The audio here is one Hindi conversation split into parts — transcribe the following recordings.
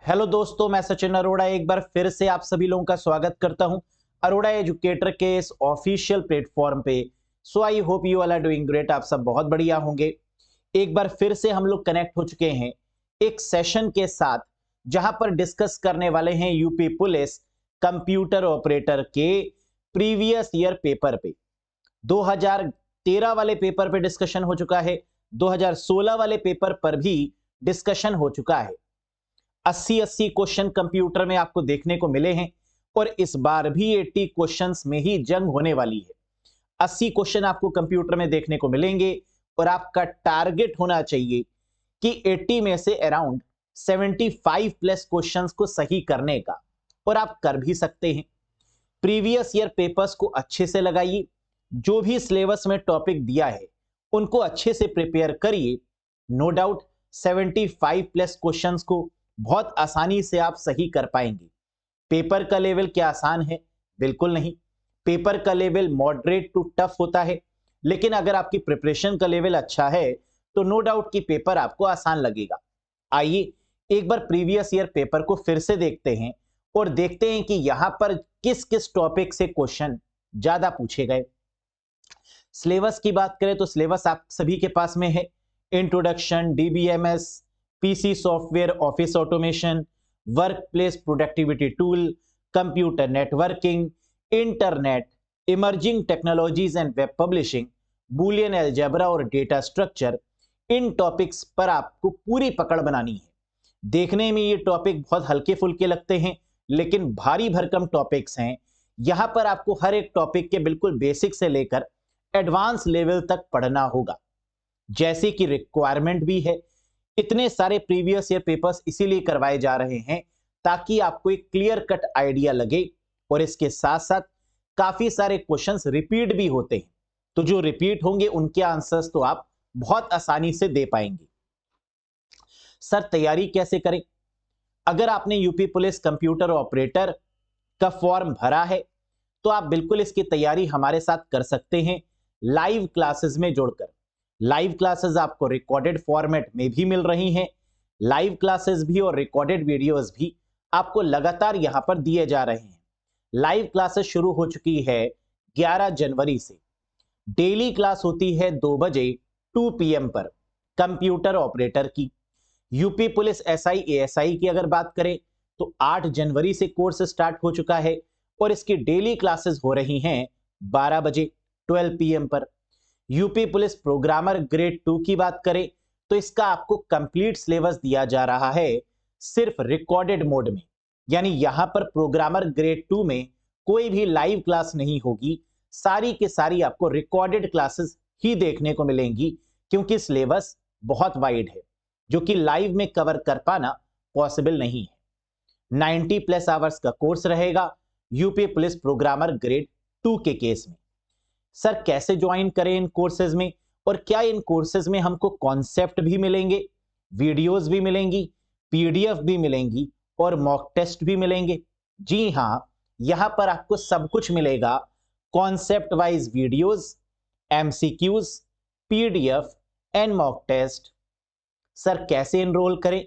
हेलो दोस्तों, मैं सचिन अरोड़ा एक बार फिर से आप सभी लोगों का स्वागत करता हूं अरोड़ा एजुकेटर के इस ऑफिशियल प्लेटफॉर्म पे। So I hope you all are doing great. आप सब बहुत बढ़िया होंगे। एक बार फिर से हम लोग कनेक्ट हो चुके हैं एक सेशन के साथ, जहां पर डिस्कस करने वाले हैं यूपी पुलिस कंप्यूटर ऑपरेटर के प्रीवियस ईयर पेपर पे। 2013 वाले पेपर पे डिस्कशन हो चुका है, 2016 वाले पेपर पर भी डिस्कशन हो चुका है। 80 क्वेश्चन कंप्यूटर में आपको देखने को मिले हैं और इस बार भी 80 क्वेश्चंस में ही जंग होने वाली है। 80 क्वेश्चन आपको कंप्यूटर में देखने को मिलेंगे और आपका टारगेट होना चाहिए कि 80 में से अराउंड 75 प्लस क्वेश्चंस को सही करने का, और आप कर भी सकते हैं। प्रीवियस ईयर पेपर्स को अच्छे से लगाइए, जो भी सिलेबस में टॉपिक दिया है उनको अच्छे से प्रिपेयर करिए। नो डाउट 75 प्लस क्वेश्चंस को बहुत आसानी से आप सही कर पाएंगे। पेपर का लेवल क्या आसान है? बिल्कुल नहीं। पेपर का लेवल मॉडरेट टू टफ होता है, लेकिन अगर आपकी प्रिपरेशन का लेवल अच्छा है तो नो डाउट कि पेपर आपको आसान लगेगा। आइए एक बार प्रीवियस ईयर पेपर को फिर से देखते हैं और देखते हैं कि यहां पर किस किस टॉपिक से क्वेश्चन ज्यादा पूछे गए। सिलेबस की बात करें तो सिलेबस आप सभी के पास में है। Introduction, DBMS, PC software, office automation, work place productivity tool, computer networking, internet, emerging technologies and web publishing, Boolean algebra और डेटा स्ट्रक्चर। इन टॉपिक्स पर आपको पूरी पकड़ बनानी है। देखने में ये टॉपिक बहुत हल्के फुल्के लगते हैं, लेकिन भारी भरकम टॉपिक्स हैं। यहां पर आपको हर एक टॉपिक के बिल्कुल बेसिक से लेकर एडवांस लेवल तक पढ़ना होगा, जैसे कि रिक्वायरमेंट भी है। इतने सारे प्रीवियस ईयर पेपर्स इसीलिए करवाए जा रहे हैं ताकि आपको एक क्लियर कट आइडिया लगे, और इसके साथ साथ काफी सारे क्वेश्चंस रिपीट भी होते हैं, तो जो रिपीट होंगे उनके आंसर्स तो आप बहुत आसानी से दे पाएंगे। सर तैयारी कैसे करें? अगर आपने यूपी पुलिस कंप्यूटर ऑपरेटर का फॉर्म भरा है तो आप बिल्कुल इसकी तैयारी हमारे साथ कर सकते हैं लाइव क्लासेस में जुड़कर। लाइव क्लासेस आपको रिकॉर्डेड फॉर्मेट में भी मिल रही हैं। लाइव क्लासेस भी और रिकॉर्डेड वीडियोस भी आपको लगातार यहां पर दिए जा रहे हैं। लाइव क्लासेस शुरू हो चुकी है 11 जनवरी से। डेली क्लास होती है 2 बजे 2 PM पर कंप्यूटर ऑपरेटर की। यूपी पुलिस एसआई एएसआई की अगर बात करें तो 8 जनवरी से कोर्स स्टार्ट हो चुका है और इसकी डेली क्लासेस हो रही हैं 12 बजे 12 PM पर। यूपी पुलिस प्रोग्रामर ग्रेड 2 की बात करें तो इसका आपको कंप्लीट सिलेबस दिया जा रहा है सिर्फ रिकॉर्डेड मोड में, यानी यहां पर प्रोग्रामर ग्रेड 2 में कोई भी लाइव क्लास नहीं होगी। सारी के सारी आपको रिकॉर्डेड क्लासेस ही देखने को मिलेंगी, क्योंकि सिलेबस बहुत वाइड है जो कि लाइव में कवर कर पाना पॉसिबल नहीं है। 90 प्लस आवर्स का कोर्स रहेगा यूपी पुलिस प्रोग्रामर ग्रेड 2 के केस में। सर कैसे ज्वाइन करें इन कोर्सेज में, और क्या इन कोर्सेज में हमको कॉन्सेप्ट भी मिलेंगे, वीडियोस भी मिलेंगी, पीडीएफ भी मिलेंगी और मॉक टेस्ट भी मिलेंगे? जी हां, यहां पर आपको सब कुछ मिलेगा। Concept wise videos, MCQs, PDF and mock test. Sir कैसे एनरोल करें?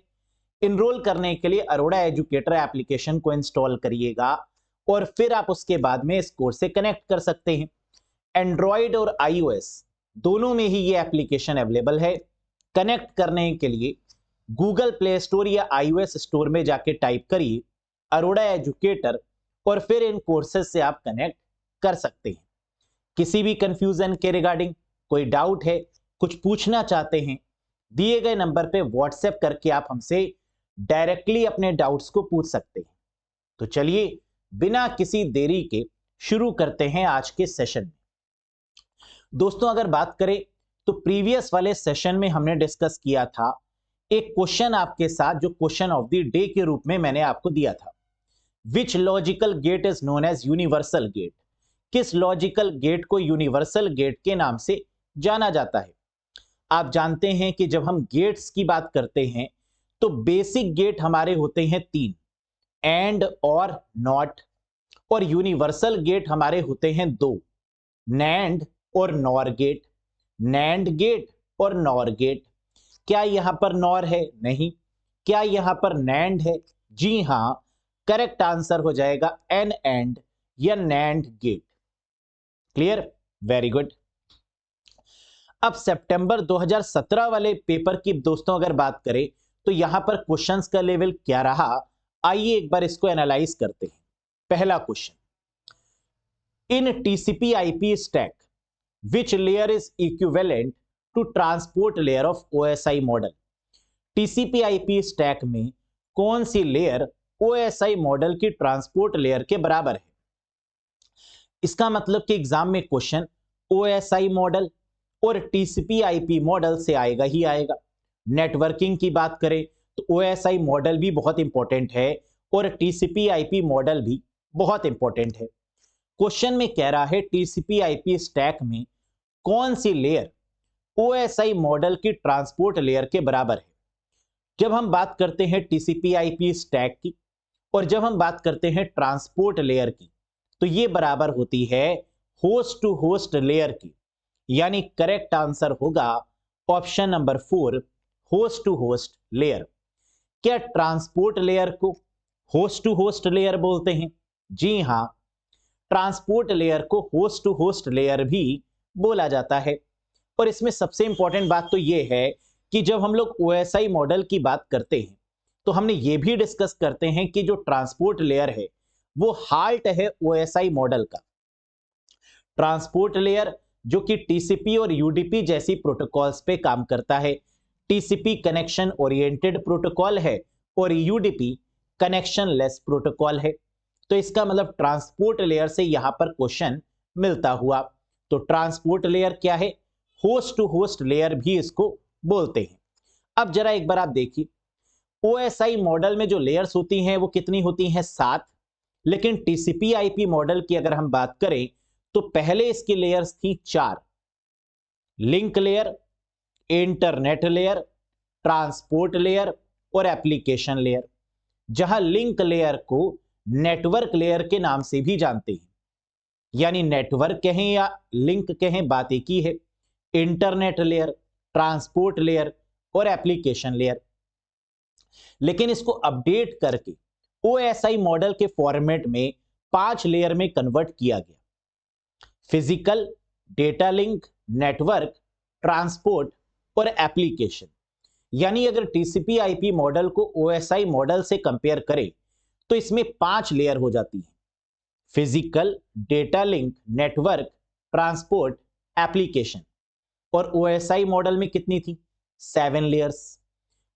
इनरोल करने के लिए अरोड़ा एजुकेटर एप्लीकेशन को इंस्टॉल करिएगा और फिर आप उसके बाद में इस कोर्स से कनेक्ट कर सकते हैं। एंड्रॉयड और iOS दोनों में ही ये एप्लीकेशन अवेलेबल है। कनेक्ट करने के लिए गूगल प्ले स्टोर या iOS स्टोर में जाके टाइप करिए अरोड़ा एजुकेटर और फिर इन कोर्सेज से आप कनेक्ट कर सकते हैं। किसी भी कंफ्यूजन के रिगार्डिंग कोई डाउट है, कुछ पूछना चाहते हैं, दिए गए नंबर पे व्हाट्सएप करके आप हमसे डायरेक्टली अपने डाउट्स को पूछ सकते हैं। तो चलिए बिना किसी देरी के शुरू करते हैं आज के सेशन में। दोस्तों अगर बात करें तो प्रीवियस वाले सेशन में हमने डिस्कस किया था एक क्वेश्चन आपके साथ, जो क्वेश्चन ऑफ द डे के रूप में मैंने आपको दिया था। Which logical gate is known as universal gate? किस लॉजिकल गेट को यूनिवर्सल गेट के नाम से जाना जाता है? आप जानते हैं कि जब हम गेट्स की बात करते हैं तो बेसिक गेट हमारे होते हैं 3, एंड और नॉट, और यूनिवर्सल गेट हमारे होते हैं 2, नैंड और नॉर गेट। नैंड गेट और नॉर गेट। क्या यहां पर नॉर है? नहीं। क्या यहां पर नैंड है? जी हां, करेक्ट आंसर हो जाएगा एन एंड या NAND gate. Clear, very good. अब सितंबर 2017 वाले पेपर की दोस्तों अगर बात करें तो यहां पर क्वेश्चंस का लेवल क्या रहा, आइए एक बार इसको एनालाइज करते हैं। पहला question, in TCP IP stack which layer is equivalent to transport layer of OSI model. TCP IP stack में कौन सी लेयर ओएसआई मॉडल की ट्रांसपोर्ट लेयर के बराबर है। इसका मतलब कि एग्जाम में क्वेश्चन ओएसआई मॉडल और टीसीपी आईपी मॉडल से आएगा ही आएगा। नेटवर्किंग की बात करें तो ओएसआई मॉडल भी बहुत इंपॉर्टेंट है और टीसीपी आईपी मॉडल भी बहुत इंपॉर्टेंट है। क्वेश्चन में कह रहा है टीसीपी आईपी स्टैक में कौन सी लेयर ओएसआई मॉडल की ट्रांसपोर्ट लेयर के बराबर है। जब हम बात करते हैं टीसीपी आईपी स्टैक की और जब हम बात करते हैं ट्रांसपोर्ट लेयर की, तो ये बराबर होती है होस्ट टू होस्ट लेयर की। यानी करेक्ट आंसर होगा option number 4, host to host layer. क्या ट्रांसपोर्ट लेयर को होस्ट टू होस्ट लेयर बोलते हैं? जी हां, ट्रांसपोर्ट लेयर को होस्ट टू होस्ट लेयर भी बोला जाता है। और इसमें सबसे इंपॉर्टेंट बात तो यह है कि जब हम लोग ओएसआई मॉडल की बात करते हैं तो हमने ये भी डिस्कस करते हैं कि जो ट्रांसपोर्ट लेयर है वो हार्ट है ओएसआई मॉडल का। ट्रांसपोर्ट लेयर जो कि टीसीपी और यूडीपी जैसी प्रोटोकॉल्स पे काम करता है। टीसीपी कनेक्शन ओरिएंटेड प्रोटोकॉल है और यूडीपी कनेक्शन लेस प्रोटोकॉल है। तो इसका मतलब ट्रांसपोर्ट लेयर से यहां पर क्वेश्चन मिलता हुआ। तो ट्रांसपोर्ट लेयर क्या है? होस्ट टू होस्ट लेयर भी इसको बोलते हैं। अब जरा एक बार आप देखिए, ओएसआई मॉडल में जो लेयर्स होती हैं वो कितनी होती हैं? 7। लेकिन टीसीपी आईपी मॉडल की अगर हम बात करें तो पहले इसकी लेयर्स थी 4, link layer, internet layer, transport layer और एप्लीकेशन लेयर। जहां लिंक लेयर को नेटवर्क लेयर के नाम से भी जानते हैं, यानी नेटवर्क कहें या लिंक कहें बात एक ही है। इंटरनेट लेयर, ट्रांसपोर्ट लेयर और एप्लीकेशन लेयर। लेकिन इसको अपडेट करके ओएसआई मॉडल के फॉर्मेट में 5 लेयर में कन्वर्ट किया गया। Physical, data link, network, transport और एप्लीकेशन। यानी अगर टीसीपी आईपी मॉडल को ओएसआई मॉडल से कंपेयर करें तो इसमें 5 लेयर हो जाती है। Physical, data link, network, transport, application. और ओएसआई मॉडल में कितनी थी? 7 लेयर्स।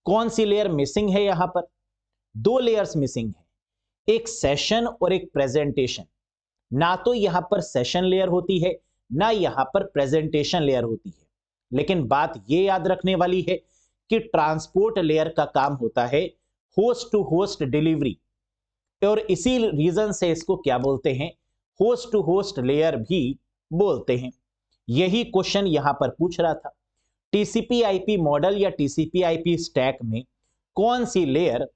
कौन सी लेयर मिसिंग है? यहां पर 2 लेयर्स मिसिंग है, एक सेशन और एक प्रेजेंटेशन। ना तो यहां पर सेशन लेयर होती है ना यहां पर प्रेजेंटेशन लेयर होती है। लेकिन बात यह याद रखने वाली है कि ट्रांसपोर्ट लेयर का काम होता है होस्ट टू होस्ट डिलीवरी, और इसी रीजन से इसको क्या बोलते हैं? होस्ट टू होस्ट लेयर भी बोलते हैं। यही क्वेश्चन यहां पर पूछ रहा था, टीसीपी आईपी मॉडल या टीसीपी आईपी स्टैक में कौन सी लेयर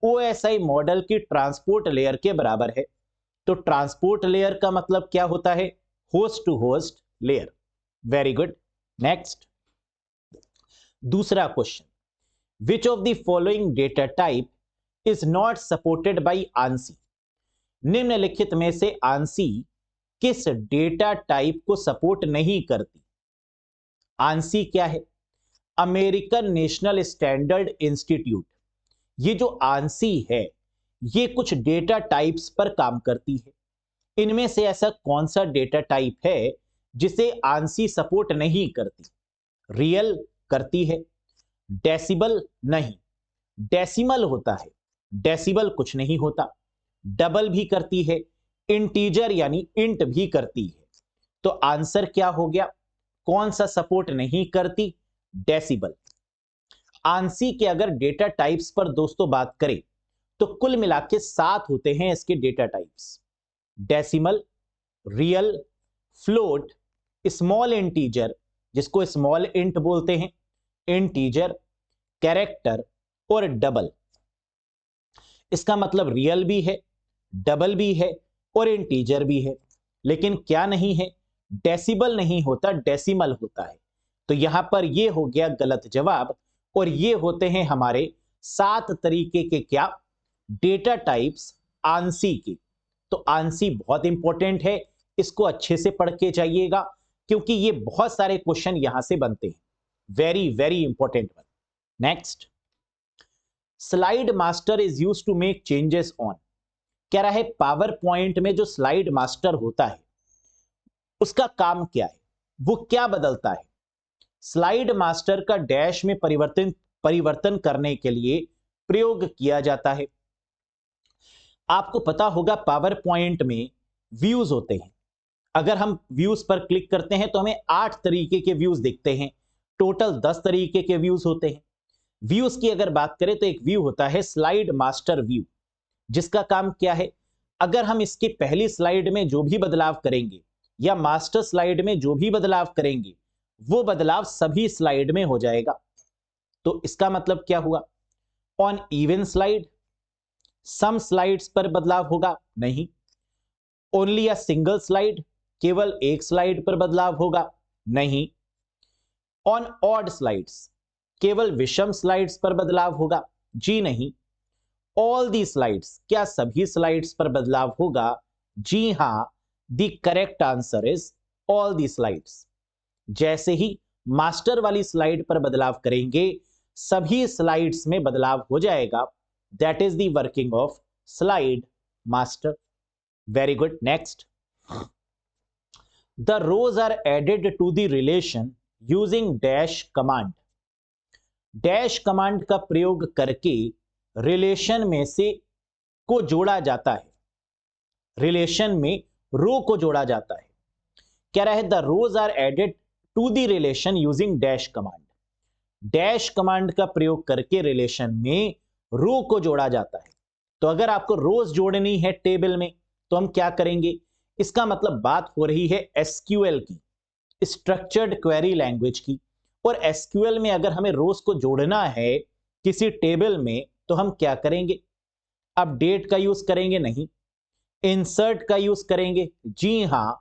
ओएसआई मॉडल की ट्रांसपोर्ट लेयर के बराबर है? तो ट्रांसपोर्ट लेयर का मतलब क्या होता है? Host to host layer. Very good. Next, दूसरा question, which of the following data type is not supported by ANSI. निम्नलिखित में से आंसी किस डेटा टाइप को सपोर्ट नहीं करती? आंसी क्या है? American national standard institute. ये जो आंसी है ये कुछ डेटा टाइप्स पर काम करती है। इनमें से ऐसा कौन सा डेटा टाइप है जिसे आंसी सपोर्ट नहीं करती? रियल करती है, डेसिबल नहीं, डेसिमल होता है, डेसिबल कुछ नहीं होता, डबल भी करती है, इंटीजर यानी इंट भी करती है। तो आंसर क्या हो गया? कौन सा सपोर्ट नहीं करती? डेसिबल। आंसी के अगर डेटा टाइप्स पर दोस्तों बात करें तो कुल मिला के 7 होते हैं इसके data types. Decimal, real, float, small integer जिसको स्मॉल इंट बोलते हैं, इंटीजर, कैरेक्टर और डबल। इसका मतलब रियल भी है, डबल भी है और इंटीजर भी है। लेकिन क्या नहीं है? डेसिबल नहीं होता, डेसिमल होता है। तो यहां पर यह हो गया गलत जवाब। और ये होते हैं हमारे 7 तरीके के क्या? डेटा टाइप्स आंसी के। तो आंसी बहुत इंपॉर्टेंट है, इसको अच्छे से पढ़ के जाइएगा क्योंकि ये बहुत सारे क्वेश्चन यहां से बनते हैं। Very very important one. Next, slide master is use to make changes on. कह रहा है पावर पॉइंट में जो स्लाइड मास्टर होता है उसका काम क्या है, वो क्या बदलता है। स्लाइड मास्टर का डैश में परिवर्तन करने के लिए प्रयोग किया जाता है। आपको पता होगा पावर पॉइंट में व्यूज होते हैं। अगर हम व्यूज पर क्लिक करते हैं तो हमें 8 तरीके के व्यूज दिखते हैं, टोटल 10 तरीके के व्यूज होते हैं। व्यूज की अगर बात करें तो एक व्यू होता है स्लाइड मास्टर व्यू, जिसका काम क्या है, अगर हम इसकी पहली स्लाइड में जो भी बदलाव करेंगे या मास्टर स्लाइड में जो भी बदलाव करेंगे वो बदलाव सभी स्लाइड में हो जाएगा। तो इसका मतलब क्या हुआ, on even slide some slides पर बदलाव होगा नहीं, ओनली अ सिंगल स्लाइड केवल एक स्लाइड पर बदलाव होगा नहीं, ऑन ऑड स्लाइड्स केवल विषम स्लाइड्स पर बदलाव होगा जी नहीं, ऑल दी स्लाइड्स क्या सभी स्लाइड्स पर बदलाव होगा जी हां, the correct answer is all the slides. जैसे ही मास्टर वाली स्लाइड पर बदलाव करेंगे सभी स्लाइड्स में बदलाव हो जाएगा, that is the working of slide master. Very good. Next, the rows are added to the relation using dash command. Dash command का प्रयोग करके रिलेशन में से को जोड़ा जाता है, रिलेशन में रो को जोड़ा जाता है। कह रहा है the rows are added to the relation using dash command. Dash command का प्रयोग करके रिलेशन में रो को जोड़ा जाता है। तो अगर आपको रोज जोड़नी है टेबल में तो हम क्या करेंगे, इसका मतलब बात हो रही है एसक्यूएल की, स्ट्रक्चर्ड क्वेरी लैंग्वेज की। और एसक्यूएल में अगर हमें रोज को जोड़ना है किसी टेबल में तो हम क्या करेंगे, अपडेट का यूज करेंगे नहीं, इंसर्ट का यूज करेंगे जी हां,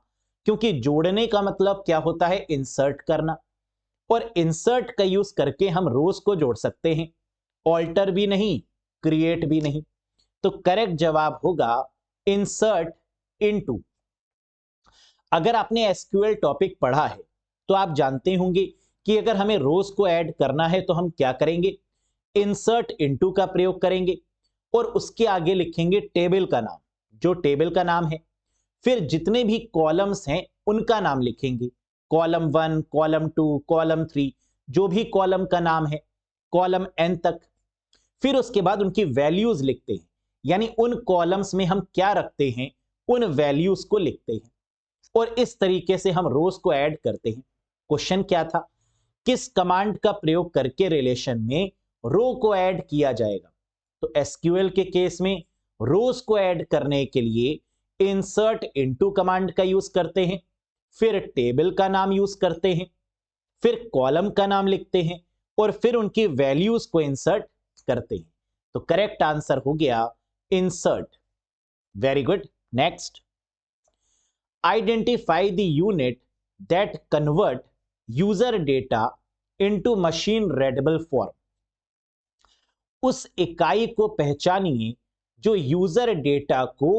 क्योंकि जोड़ने का मतलब क्या होता है, इंसर्ट करना। और इंसर्ट का यूज करके हम रोज को जोड़ सकते हैं, ऑल्टर भी नहीं, क्रिएट भी नहीं। तो करेक्ट जवाब होगा इंसर्ट इनटू। अगर आपने एसक्यूएल टॉपिक पढ़ा है तो आप जानते होंगे कि अगर हमें रोज को ऐड करना है तो हम क्या करेंगे, इंसर्ट इनटू का प्रयोग करेंगे और उसके आगे लिखेंगे टेबल का नाम, जो टेबल का नाम है। फिर जितने भी कॉलम्स हैं उनका नाम लिखेंगे, कॉलम 1, कॉलम 2, कॉलम 3, जो भी कॉलम का नाम है, कॉलम n तक। फिर उसके बाद उनकी वैल्यूज लिखते हैं, यानी उन कॉलम्स में हम क्या रखते हैं उन वैल्यूज को लिखते हैं। और इस तरीके से हम रोज को ऐड करते हैं। क्वेश्चन क्या था, किस कमांड का प्रयोग करके रिलेशन में रो को ऐड किया जाएगा। तो एसक्यूएल के केस में रोज को ऐड करने के लिए इंसर्ट इनटू कमांड का यूज करते हैं, फिर टेबल का नाम यूज करते हैं, फिर कॉलम का नाम लिखते हैं और फिर उनकी वैल्यूज को इंसर्ट करते हैं। तो करेक्ट आंसर हो गया insert. Very good. Next, identify the unit that convert user data into machine readable form. उस इकाई को पहचानिए जो यूजर डेटा को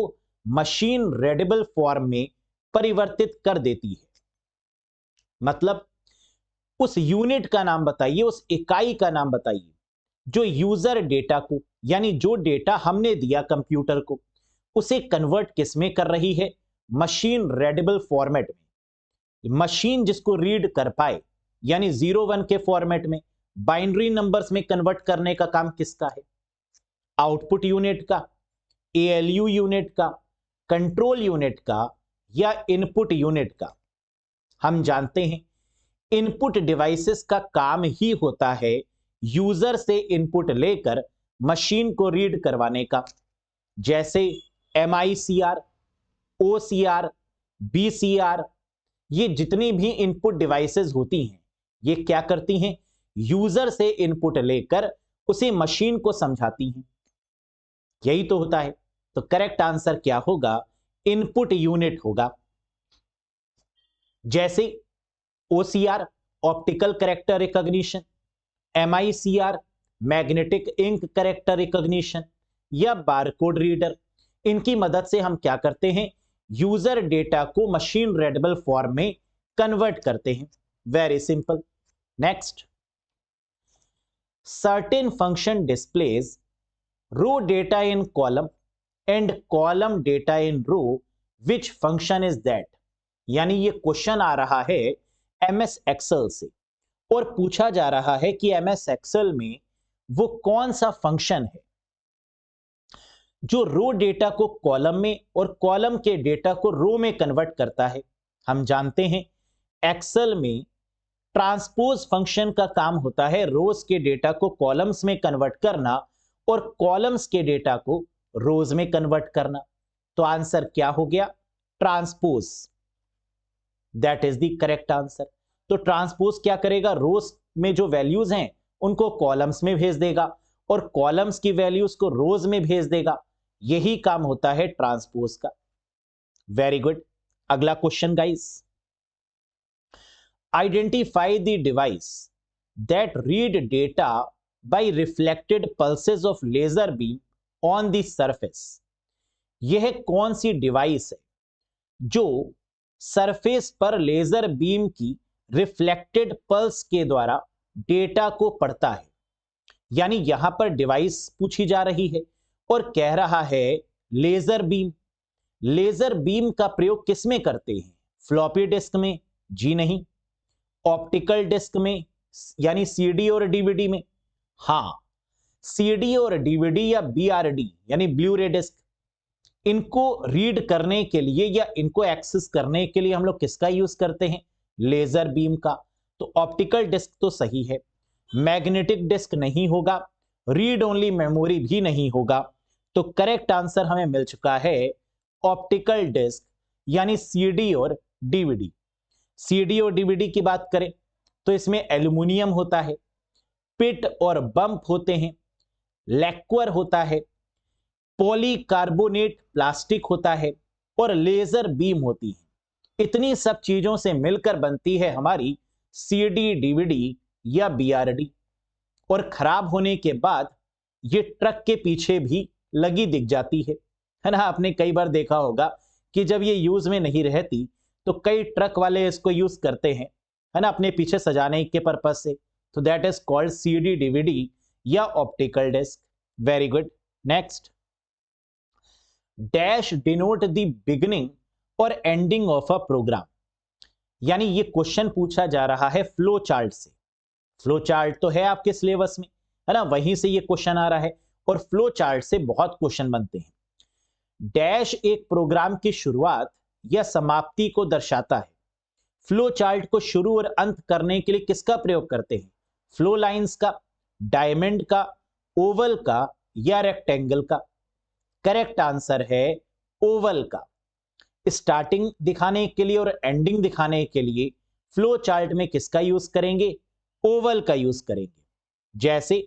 मशीन रीडेबल फॉर्म में परिवर्तित कर देती है। मतलब उस यूनिट का नाम बताइए, उस इकाई का नाम बताइए जो यूजर डेटा को, यानी जो डेटा हमने दिया कंप्यूटर को, उसे कन्वर्ट किस में कर रही है, मशीन रीडेबल फॉर्मेट में। मशीन जिसको रीड कर पाए, यानी 0-1 के फॉर्मेट में, बाइनरी नंबर्स में कन्वर्ट करने का काम किसका है, आउटपुट यूनिट का, एएलयू यूनिट का, कंट्रोल यूनिट का या इनपुट यूनिट का। हम जानते हैं इनपुट डिवाइसेस का काम ही होता है यूजर से इनपुट लेकर मशीन को रीड करवाने का। जैसे MICR, OCR, BCR, ये जितनी भी इनपुट डिवाइसेस होती हैं ये क्या करती हैं, यूजर से इनपुट लेकर उसे मशीन को समझाती हैं। यही तो होता है। तो करेक्ट आंसर क्या होगा, इनपुट यूनिट होगा। जैसे OCR optical character recognition, MICR magnetic ink character recognition, या बारकोड रीडर, इनकी मदद से हम क्या करते हैं, यूजर डेटा को मशीन रीडेबल फॉर्म में कन्वर्ट करते हैं। Very simple. Next, certain function displays row data in column and column data in row, which function is that. यानी ये क्वेश्चन आ रहा है एमएस एक्सेल से और पूछा जा रहा है कि एमएस एक्सेल में वो कौन सा फंक्शन है जो रो डेटा को कॉलम में और कॉलम के डेटा को रो में कन्वर्ट करता है। हम जानते हैं एक्सेल में ट्रांसपोज फंक्शन का काम होता है रोज के डेटा को कॉलम्स में कन्वर्ट करना और कॉलम्स के डेटा को रोज में कन्वर्ट करना। तो आंसर क्या हो गया, transpose. That is the correct answer. तो ट्रांसपोज क्या करेगा, रोज में जो वैल्यूज हैं उनको कॉलम्स में भेज देगा और कॉलम्स की वैल्यूज को रोज में भेज देगा। यही काम होता है ट्रांसपोज का। Very good. अगला question guys, identify the device that read data by reflected pulses of laser beam on the surface. यह कौन सी डिवाइस है जो सरफेस पर लेजर बीम की रिफ्लेक्टेड पल्स के द्वारा डेटा को पढ़ता है। यानी यहां पर डिवाइस पूछी जा रही है और कह रहा है लेजर बीम। लेजर बीम का प्रयोग किस में करते हैं, फ्लॉपी डिस्क में? जी नहीं। ऑप्टिकल डिस्क में, यानी सीडी और डीवीडी में? हां, सीडी और डीवीडी या बीआरडी यानी ब्लू रे डिस्क, इनको रीड करने के लिए या इनको एक्सेस करने के लिए हम लोग किसका यूज करते हैं, लेजर बीम का। तो ऑप्टिकल डिस्क तो सही है, मैग्नेटिक डिस्क नहीं होगा, रीड ओनली मेमोरी भी नहीं होगा। तो करेक्ट आंसर हमें मिल चुका है ऑप्टिकल डिस्क यानी सीडी और डीवीडी। सीडी और डीवीडी की बात करें तो इसमें एल्यूमिनियम होता है, पिट और बम्प होते हैं, लैक्वर होता है, पॉलीकार्बोनेट प्लास्टिक होता है और लेजर बीम होती है। इतनी सब चीजों से मिलकर बनती है हमारी सीडी, डीवीडी या बीआरडी। और खराब होने के बाद ये ट्रक के पीछे भी लगी दिख जाती है ना। आपने कई बार देखा होगा कि जब ये यूज में नहीं रहती तो कई ट्रक वाले इसको यूज करते हैं, है ना, अपने पीछे सजाने के पर्पज से। तो that is called CD, DVD या optical disc. Very good. Next, dash denote the beginning और एंडिंग ऑफ अ प्रोग्राम। यानी ये क्वेश्चन पूछा जा रहा है फ्लो चार्ट से। फ्लो चार्ट तो है आपके सिलेबस में, है ना, वहीं से ये क्वेश्चन आ रहा है और फ्लो चार्ट से बहुत क्वेश्चन बनते हैं। डैश एक प्रोग्राम की शुरुआत या समाप्ति को दर्शाता है। फ्लो चार्ट को शुरू और अंत करने के लिए किसका प्रयोग करते हैं, फ्लो लाइंस का, डायमंड का, ओवल का या रेक्टेंगल का? करेक्ट आंसर है ओवल का। स्टार्टिंग दिखाने के लिए और एंडिंग दिखाने के लिए फ्लो चार्ट में किसका यूज करेंगे, ओवल का यूज करेंगे। जैसे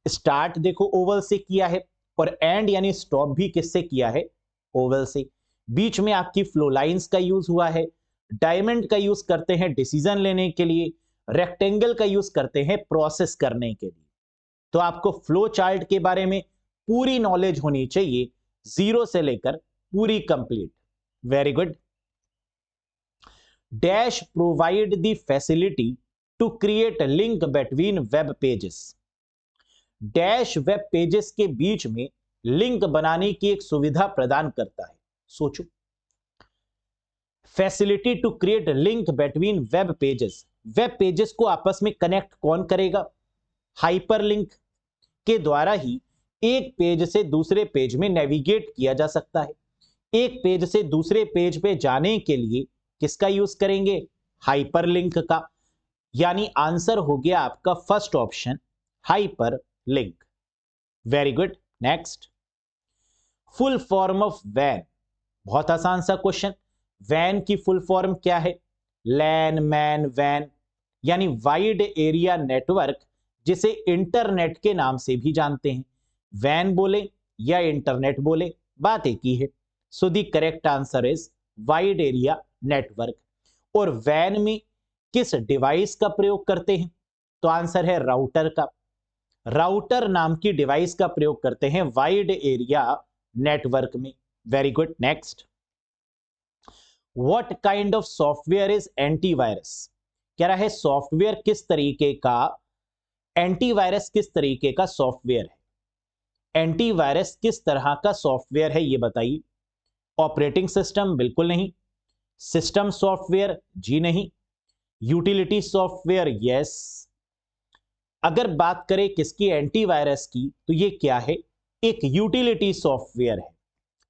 स्टार्ट देखो ओवल से किया है और एंड यानी स्टॉप भी किससे किया है, ओवल से। बीच में आपकी फ्लो लाइंस का यूज हुआ है, डायमंड का यूज करते हैं डिसीजन लेने के लिए, रेक्टेंगल का यूज करते हैं प्रोसेस करने के लिए। तो आपको फ्लो चार्ट के बारे में पूरी नॉलेज होनी चाहिए, जीरो से लेकर पूरी complete. Very good. Dash provide the facility to create link between web pages. Dash web pages के बीच में लिंक बनाने की एक सुविधा प्रदान करता है। सोचो, facility to create link between web pages. Web pages को आपस में कनेक्ट कौन करेगा, हाइपरलिंक के द्वारा ही एक पेज से दूसरे पेज में नेविगेट किया जा सकता है। एक पेज से दूसरे पेज पे जाने के लिए किसका यूज करेंगे, हाइपरलिंक का। यानी आंसर हो गया आपका first option, hyperlink. Very good. Next, full form of वैन। बहुत आसान सा क्वेश्चन। वैन की फुल फॉर्म क्या है, लैन मैन वैन, यानी वाइड एरिया नेटवर्क, जिसे इंटरनेट के नाम से भी जानते हैं। वैन बोले या इंटरनेट बोले, बात एक ही है। So the correct answer is wide area network. और वैन में किस डिवाइस का प्रयोग करते हैं, तो आंसर है राउटर का। राउटर नाम की डिवाइस का प्रयोग करते हैं वाइड एरिया नेटवर्क में। Very good, next. What kind of software is antivirus? कह रहा है सॉफ्टवेयर किस तरीके का, एंटीवायरस किस तरीके का सॉफ्टवेयर है। एंटीवायरस किस तरह का सॉफ्टवेयर है ये बताइए। Operating system? बिल्कुल नहीं। System software? जी नहीं। Utility software? यस। अगर बात करें किसकी, एंटीवायरस की, तो ये क्या है, एक यूटिलिटी सॉफ्टवेयर है।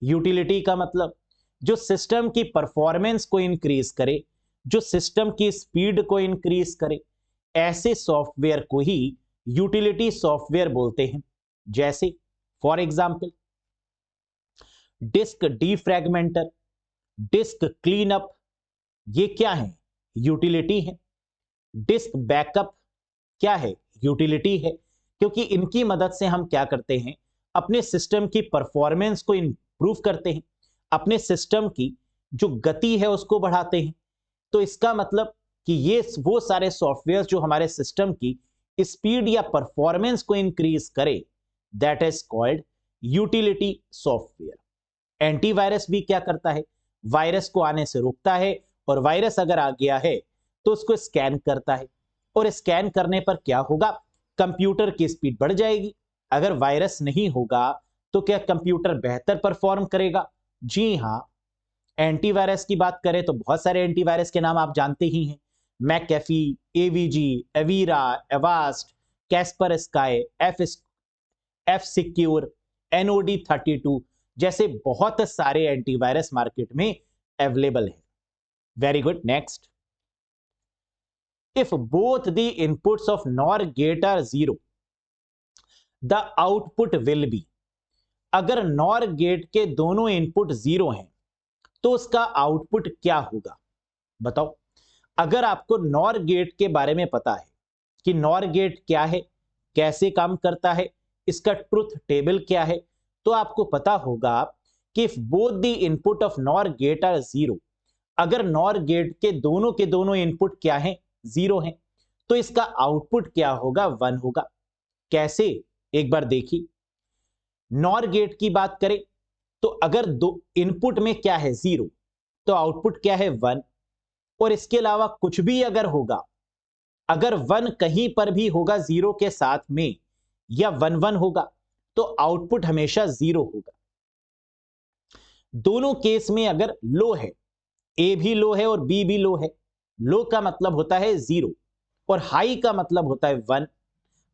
यूटिलिटी का मतलब जो सिस्टम की परफॉर्मेंस को इंक्रीज करे, जो सिस्टम की स्पीड को इंक्रीज करे, ऐसे सॉफ्टवेयर को ही यूटिलिटी सॉफ्टवेयर बोलते हैं। जैसे for example disk defragmenter, disk cleanup, ये क्या है, यूटिलिटी है। डिस्क बैकअप क्या है, यूटिलिटी है, क्योंकि इनकी मदद से हम क्या करते हैं, अपने सिस्टम की परफॉर्मेंस को इंप्रूव करते हैं, अपने सिस्टम की जो गति है उसको बढ़ाते हैं। तो इसका मतलब कि ये वो सारे सॉफ्टवेयर जो हमारे सिस्टम की स्पीड या परफॉर्मेंस को इंक्रीज करे, that is called utility software. Antivirus भी क्या करता है, वायरस को आने से रोकता है, और वायरस अगर आ गया है तो उसको स्कैन करता है, और स्कैन करने पर क्या होगा, कंप्यूटर की स्पीड बढ़ जाएगी। अगर वायरस नहीं होगा तो क्या कंप्यूटर बेहतर परफॉर्म करेगा? जी हां। एंटीवायरस की बात करें तो बहुत सारे एंटीवायरस के नाम आप जानते ही हैं, McAfee, AVG, Avira, Avast, Kaspersky, F Secure, NOD32 जैसे बहुत सारे एंटीवायरस मार्केट में अवेलेबल है। Very good, next. If both the inputs of NOR gate are zero the output will be. अगर नॉर गेट के दोनों इनपुट जीरो हैं तो उसका आउटपुट क्या होगा, बताओ। अगर आपको नॉर गेट के बारे में पता है कि नॉर गेट क्या है, कैसे काम करता है, इसका ट्रुथ टेबल क्या है, तो आपको पता होगा कि if both the input of NOR gate are zero, अगर नॉर गेट के दोनों इनपुट क्या हैं, जीरो हैं, तो इसका आउटपुट क्या होगा, 1 होगा। कैसे, एक बार देखिए। नॉर गेट की बात करें तो अगर दो इनपुट में क्या है, जीरो, तो आउटपुट क्या है, 1। और इसके अलावा कुछ भी अगर होगा, अगर 1 कहीं पर भी होगा जीरो के साथ में, या 1 1 होगा, तो आउटपुट हमेशा जीरो होगा। दोनों केस में अगर लो है, ए भी लो है और बी भी लो है, लो का मतलब होता है जीरो और हाई का मतलब होता है 1।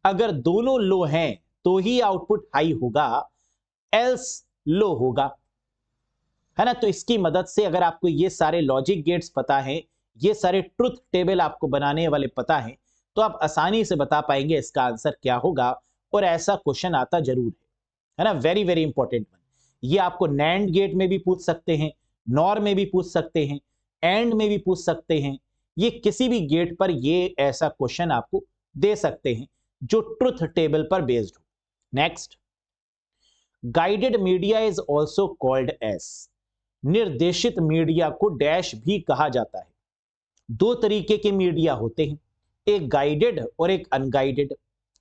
अगर दोनों लो हैं तो ही आउटपुट हाई होगा, एल्स लो होगा, है ना। तो इसकी मदद से अगर आपको ये सारे लॉजिक गेट्स पता है, ये सारे ट्रुथ टेबल आपको बनाने वाले पता है, तो आप आसानी से बता पाएंगे इसका आंसर क्या होगा। और ऐसा क्वेश्चन आता जरूर है ना। Very very important one. ये आपको नैंड गेट में भी पूछ सकते हैं, नॉर में भी पूछ सकते हैं, एंड में भी पूछ सकते हैं। ये किसी भी गेट पर ये ऐसा क्वेश्चन आपको दे सकते हैं जो ट्रुथ टेबल पर बेस्ड हो। Next, guided media is also called as. निर्देशित मीडिया को डैश भी कहा जाता है। दो तरीके के मीडिया होते हैं, एक गाइडेड और एक अनगाइडेड।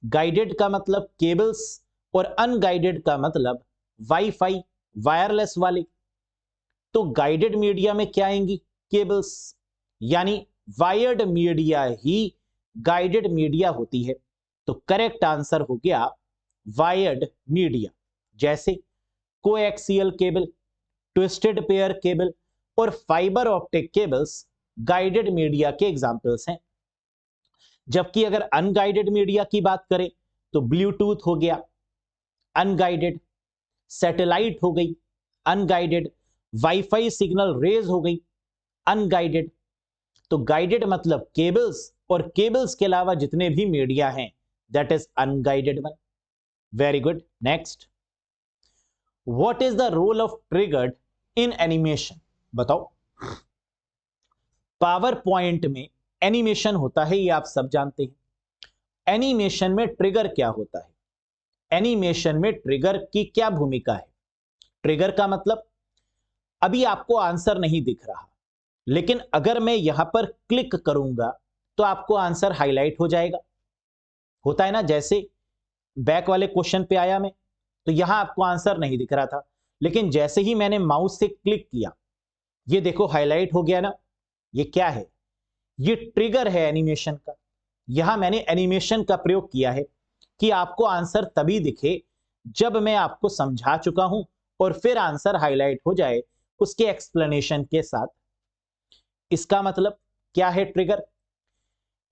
गाइडेड का मतलब केबल्स और अनगाइडेड का मतलब वाईफाई, वायरलेस वाले। तो गाइडेड मीडिया में क्या आएंगी, केबल्स, यानी वायर्ड मीडिया ही गाइडेड मीडिया होती है। तो करेक्ट आंसर हो गया वायर्ड मीडिया, जैसे coaxial cable, twisted pair cable और fibre optic cables guided media के एग्जाम्पल्स हैं। जबकि अगर अनगाइडेड मीडिया की बात करें तो ब्लूटूथ हो गया अनगाइडेड, सैटेलाइट हो गई अनगाइडेड, वाईफाई सिग्नल रेज हो गई अनगाइडेड। तो गाइडेड मतलब केबल्स, और केबल्स के अलावा जितने भी मीडिया हैं that is unguided one. Very good, next. What is the role of triggered in animation, बताओ। पावर पॉइंट में एनिमेशन होता है, ये आप सब जानते हैं। एनिमेशन में ट्रिगर क्या होता है, एनिमेशन में ट्रिगर की क्या भूमिका है। ट्रिगर का मतलब, अभी आपको आंसर नहीं दिख रहा, लेकिन अगर मैं यहां पर क्लिक करूंगा तो आपको आंसर हाईलाइट हो जाएगा, होता है ना। जैसे बैक वाले क्वेश्चन पे आया मैं, तो यहां आपको आंसर नहीं दिख रहा था, लेकिन जैसे ही मैंने माउस से क्लिक किया, ये देखो हाईलाइट हो गया ना। ये क्या है? ये ट्रिगर है एनिमेशन का। यहां मैंने एनिमेशन का प्रयोग किया है कि आपको आंसर तभी दिखे जब मैं आपको समझा चुका हूं और फिर आंसर हाईलाइट हो जाए उसके एक्सप्लेनेशन के साथ। इसका मतलब क्या है trigger?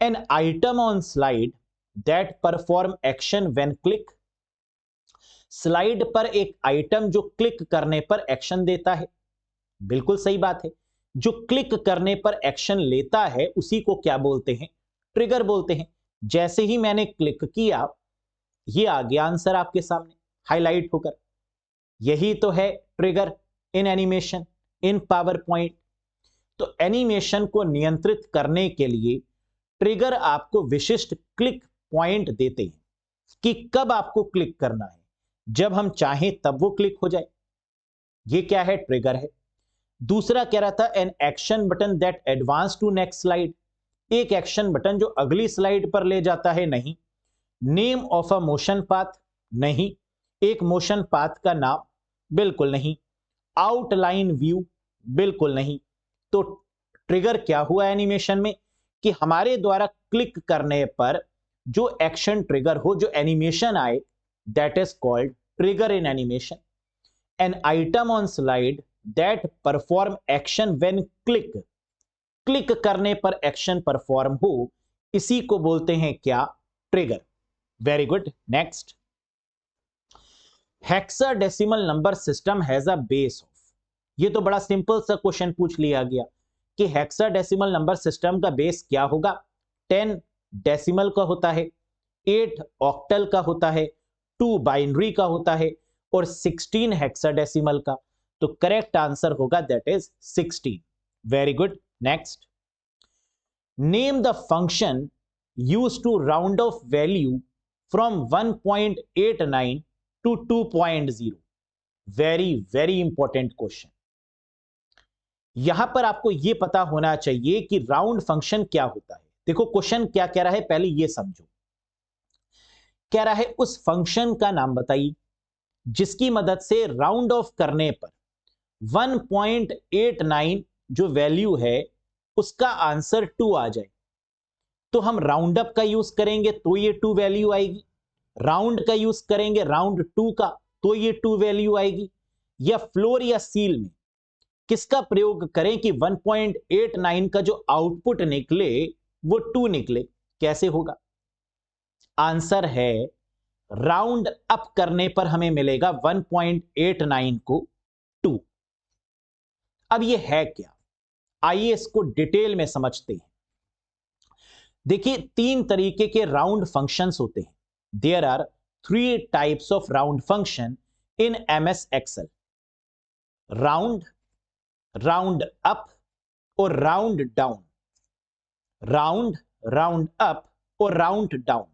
An item on slide that perform action when click. Slide पर एक आइटम जो क्लिक करने पर एक्शन देता है। बिल्कुल सही बात है, जो क्लिक करने पर एक्शन लेता है उसी को क्या बोलते हैं? ट्रिगर बोलते हैं। जैसे ही मैंने क्लिक किया, ये आ गया आंसर आपके सामने हाईलाइट होकर। यही तो है ट्रिगर इन एनिमेशन, इन पावर पॉइंट। तो एनिमेशन को नियंत्रित करने के लिए ट्रिगर आपको विशिष्ट क्लिक पॉइंट देते हैं कि कब आपको क्लिक करना है। जब हम चाहें तब वो क्लिक हो जाए। ये क्या है? ट्रिगर है। दूसरा कह रहा था an action button that advance to next slide. एक एक्शन बटन जो अगली स्लाइड पर ले जाता है। नहीं। Name of a motion path. नहीं। एक मोशन पाथ का नाम। बिल्कुल नहीं। Outline view. बिल्कुल नहीं। तो ट्रिगर क्या हुआ एनिमेशन में कि हमारे द्वारा क्लिक करने पर जो एक्शन ट्रिगर हो, जो एनिमेशन आए, that is called trigger in animation. An item on slide that perform action when click. Click करने पर एक्शन परफॉर्म हो, इसी को बोलते हैं क्या? Trigger. Very good. Next, hexadecimal number system has a base of. ये तो बड़ा सिंपल सा क्वेश्चन पूछ लिया गया कि हेक्साडेसिमल नंबर सिस्टम का बेस क्या होगा। 10 डेसिमल का होता है, 8 ऑक्टल का होता है, 2 बाइनरी का होता है और 16 हेक्साडेसिमल का। तो करेक्ट आंसर होगा that is 16। Very good. Next, name the function used to round off value from 1.89 to 2.0। Very very important question. यहां पर आपको यह पता होना चाहिए कि राउंड फंक्शन क्या होता है। देखो क्वेश्चन क्या कह रहा है, पहले यह समझो। कह रहा है उस फंक्शन का नाम बताइए जिसकी मदद से राउंड ऑफ करने पर 1.89 जो वैल्यू है उसका आंसर 2 आ जाए। तो हम राउंड अप का यूज करेंगे तो ये 2 वैल्यू आएगी, राउंड का यूज करेंगे राउंड 2 का तो ये 2 वैल्यू आएगी, या फ्लोर या सील में किसका प्रयोग करें कि 1.89 का जो आउटपुट निकले वो 2 निकले। कैसे होगा? आंसर है राउंड अप करने पर हमें मिलेगा 1.89 को 2। अब ये है क्या, आइए इसको डिटेल में समझते हैं। देखिए 3 तरीके के राउंड फंक्शंस होते हैं। There are 3 types of round function in MS Excel. Round, round up और round down. Round, round up और राउंड डाउन।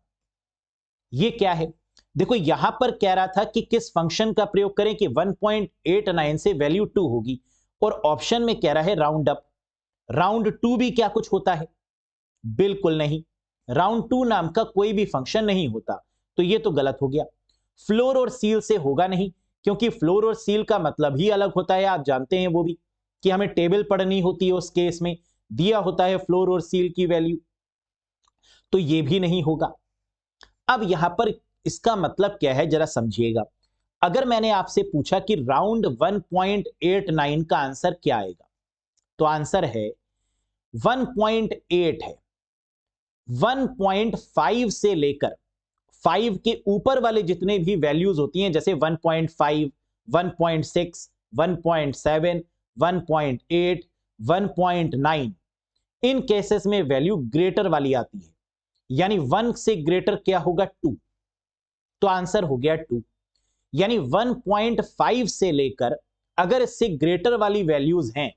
ये क्या है? देखो यहां पर कह रहा था कि किस फंक्शन का प्रयोग करें कि 1.89 से वैल्यू 2 होगी, और ऑप्शन में कह रहा है राउंड अप। राउंड 2 भी क्या कुछ होता है? बिल्कुल नहीं। राउंड 2 नाम का कोई भी फंक्शन नहीं होता, तो ये तो गलत हो गया। फ्लोर और सील से होगा नहीं, क्योंकि फ्लोर और सील का मतलब ही अलग होता है। आप जानते हैं वो भी कि हमें टेबल पढ़नी होती है, उस केस में दिया होता है फ्लोर और सील की वैल्यू, तो ये भी नहीं होगा। अब यहां पर इसका मतलब क्या है जरा समझिएगा। अगर मैंने आपसे पूछा कि राउंड 1.89 का आंसर क्या आएगा, तो आंसर है 1.8 है। 1.5 से लेकर 5 के ऊपर वाले जितने भी वैल्यूज होती हैं, जैसे 1.5, 1.6, 1.7, 1.8, 1.9, इन केसेस में वैल्यू ग्रेटर वाली आती है। यानी 1 से ग्रेटर क्या होगा? 2। तो आंसर हो गया 2। यानी 1.5 से लेकर अगर इससे ग्रेटर वाली वैल्यूज हैं,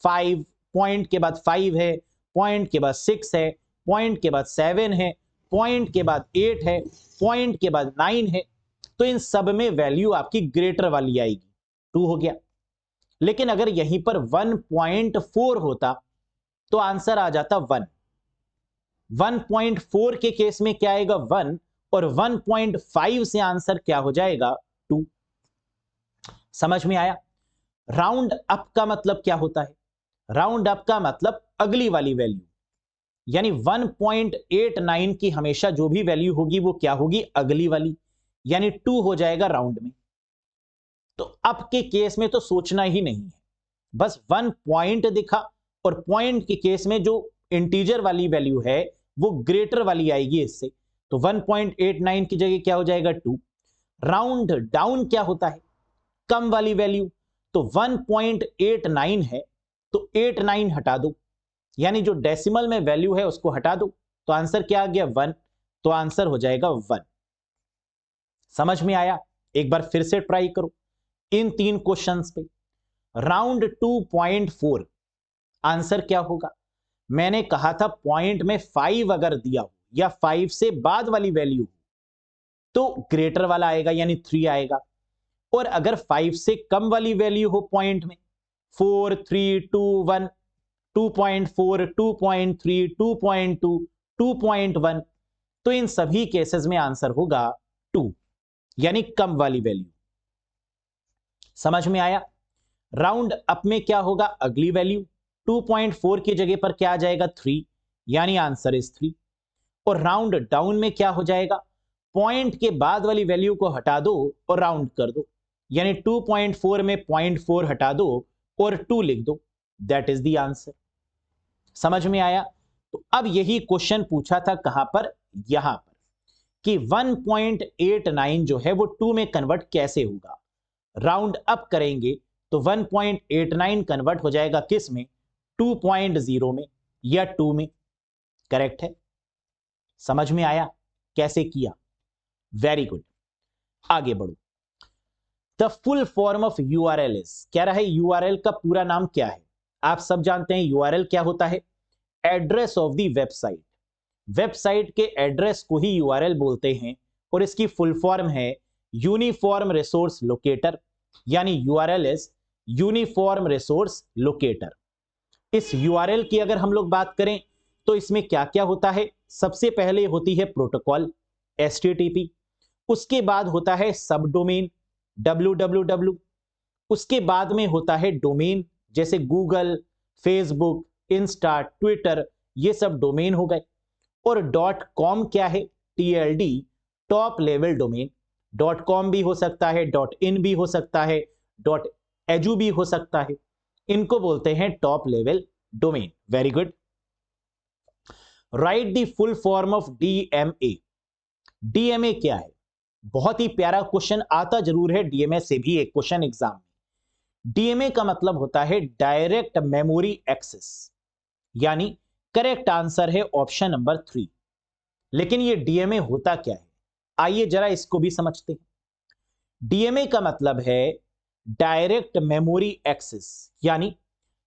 5 पॉइंट के बाद 5 है, पॉइंट के बाद 6 है, पॉइंट के बाद 7 है, पॉइंट के बाद 8 है, पॉइंट के बाद 9 है, तो इन सब में वैल्यू आपकी ग्रेटर वाली आएगी। 2 हो गया। लेकिन अगर यहीं पर 1.4 होता तो आंसर आ जाता 1। 1.4 के केस में क्या आएगा? 1, और 1.5 से आंसर क्या हो जाएगा 2। समझ में आया? राउंड अप का मतलब क्या होता है? राउंड अप का मतलब अगली वाली वैल्यू, यानी 1.89 की हमेशा जो भी वैल्यू होगी वो क्या होगी? अगली वाली, यानी 2 हो जाएगा राउंड में। तो अप के केस में तो सोचना ही नहीं है, बस 1 पॉइंट दिखा और पॉइंट के केस में जो इंटीजर वाली वैल्यू है वो ग्रेटर वाली आएगी इससे, तो 1.89 की जगह क्या हो जाएगा 2। राउंड डाउन क्या होता है? कम वाली वैल्यू, तो 1.89 है तो 89 हटा दो, यानी जो डेसिमल में वैल्यू है उसको हटा दो, तो आंसर क्या आ गया 1, तो आंसर हो जाएगा 1। समझ में आया? एक बार फिर से ट्राई करो इन 3 क्वेश्चंस पे। राउंड 2.4 आंसर क्या होगा? मैंने कहा था पॉइंट में 5 अगर दिया हो या 5 से बाद वाली वैल्यू तो ग्रेटर वाला आएगा यानी 3 आएगा, और अगर 5 से कम वाली वैल्यू हो पॉइंट में 4 3 2 1, 2.4 2.3 2.2 2.1, तो इन सभी केसेस में आंसर होगा 2, यानी कम वाली वैल्यू। समझ में आया? राउंड अप में क्या होगा? अगली वैल्यू 2.4 की जगह पर क्या आ जाएगा 3, यानी आंसर इज 3। और राउंड डाउन में क्या हो जाएगा? पॉइंट के बाद वाली वैल्यू को हटा दो और राउंड कर दो, यानी 2.4 में 0.4 हटा दो और 2 लिख दो, दैट इज द आंसर। समझ में आया? तो अब यही क्वेश्चन पूछा था कहां पर? यहां पर, कि 1.89 जो है वो 2 में कन्वर्ट कैसे होगा? राउंड अप करेंगे तो 1.89 कन्वर्ट हो जाएगा किस में? 2.0 में या 2 में। करेक्ट है? समझ में आया कैसे किया? वेरी गुड, आगे बढ़ो। The full form of URL is, कह रहा है यूआरएल का पूरा नाम क्या है? आप सब जानते हैं यूआरएल क्या होता है? Address of the website. Website के एड्रेस को ही यूआरएल बोलते हैं, और इसकी फुल फॉर्म है यूनिफॉर्म रिसोर्स लोकेटर, यानी URL is uniform resource locator. इस यूआरएल की अगर हम लोग बात करें तो इसमें क्या क्या होता है? सबसे पहले होती है प्रोटोकॉल एचटीटीपी, उसके बाद होता है सब डोमेन www, उसके बाद में होता है डोमेन जैसे गूगल, फेसबुक, इंस्टा, ट्विटर, ये सब डोमेन हो गए। और डॉट कॉम क्या है? TLD, top level domain. Dot com भी हो सकता है, डॉट इन भी हो सकता है, डॉट एजू भी हो सकता है, इनको बोलते हैं top level domain. Very good. Right the full form of DMA। DMA क्या है? बहुत ही प्यारा क्वेश्चन आता जरूर है डीएमए से भी एक क्वेश्चन एग्जाम में। डीएमए का मतलब होता है डायरेक्ट मेमोरी एक्सेस, यानी करेक्ट आंसर है ऑप्शन नंबर 3। लेकिन ये डीएमए होता क्या है? आइए जरा इसको भी समझते हैं। डीएमए का मतलब है डायरेक्ट मेमोरी एक्सेस, यानी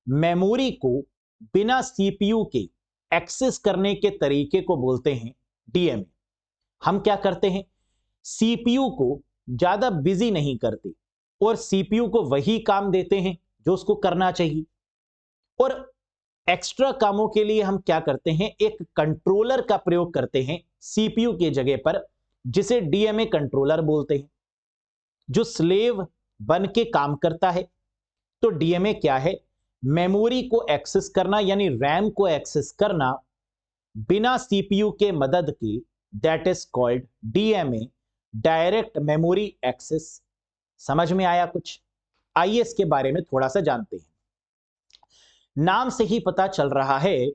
मेमोरी को बिना सीपीयू के एक्सेस करने के तरीके को बोलते हैं डीएमए। हम क्या करते हैं? सीपीयू को ज्यादा बिजी नहीं करते और सीपीयू को वही काम देते हैं जो उसको करना चाहिए, और एक्स्ट्रा कामों के लिए हम क्या करते हैं? एक कंट्रोलर का प्रयोग करते हैं सीपीयू के जगह पर, जिसे डीएमए कंट्रोलर बोलते हैं, जो स्लेव बन के काम करता है। तो डीएमए क्या है? मेमोरी को एक्सेस करना, यानी रैम को एक्सेस करना बिना सीपीयू के मदद के, that is called DMA, direct memory access. समझ में आया कुछ? आइए इसके बारे में थोड़ा सा जानते हैं। नाम से ही पता चल रहा है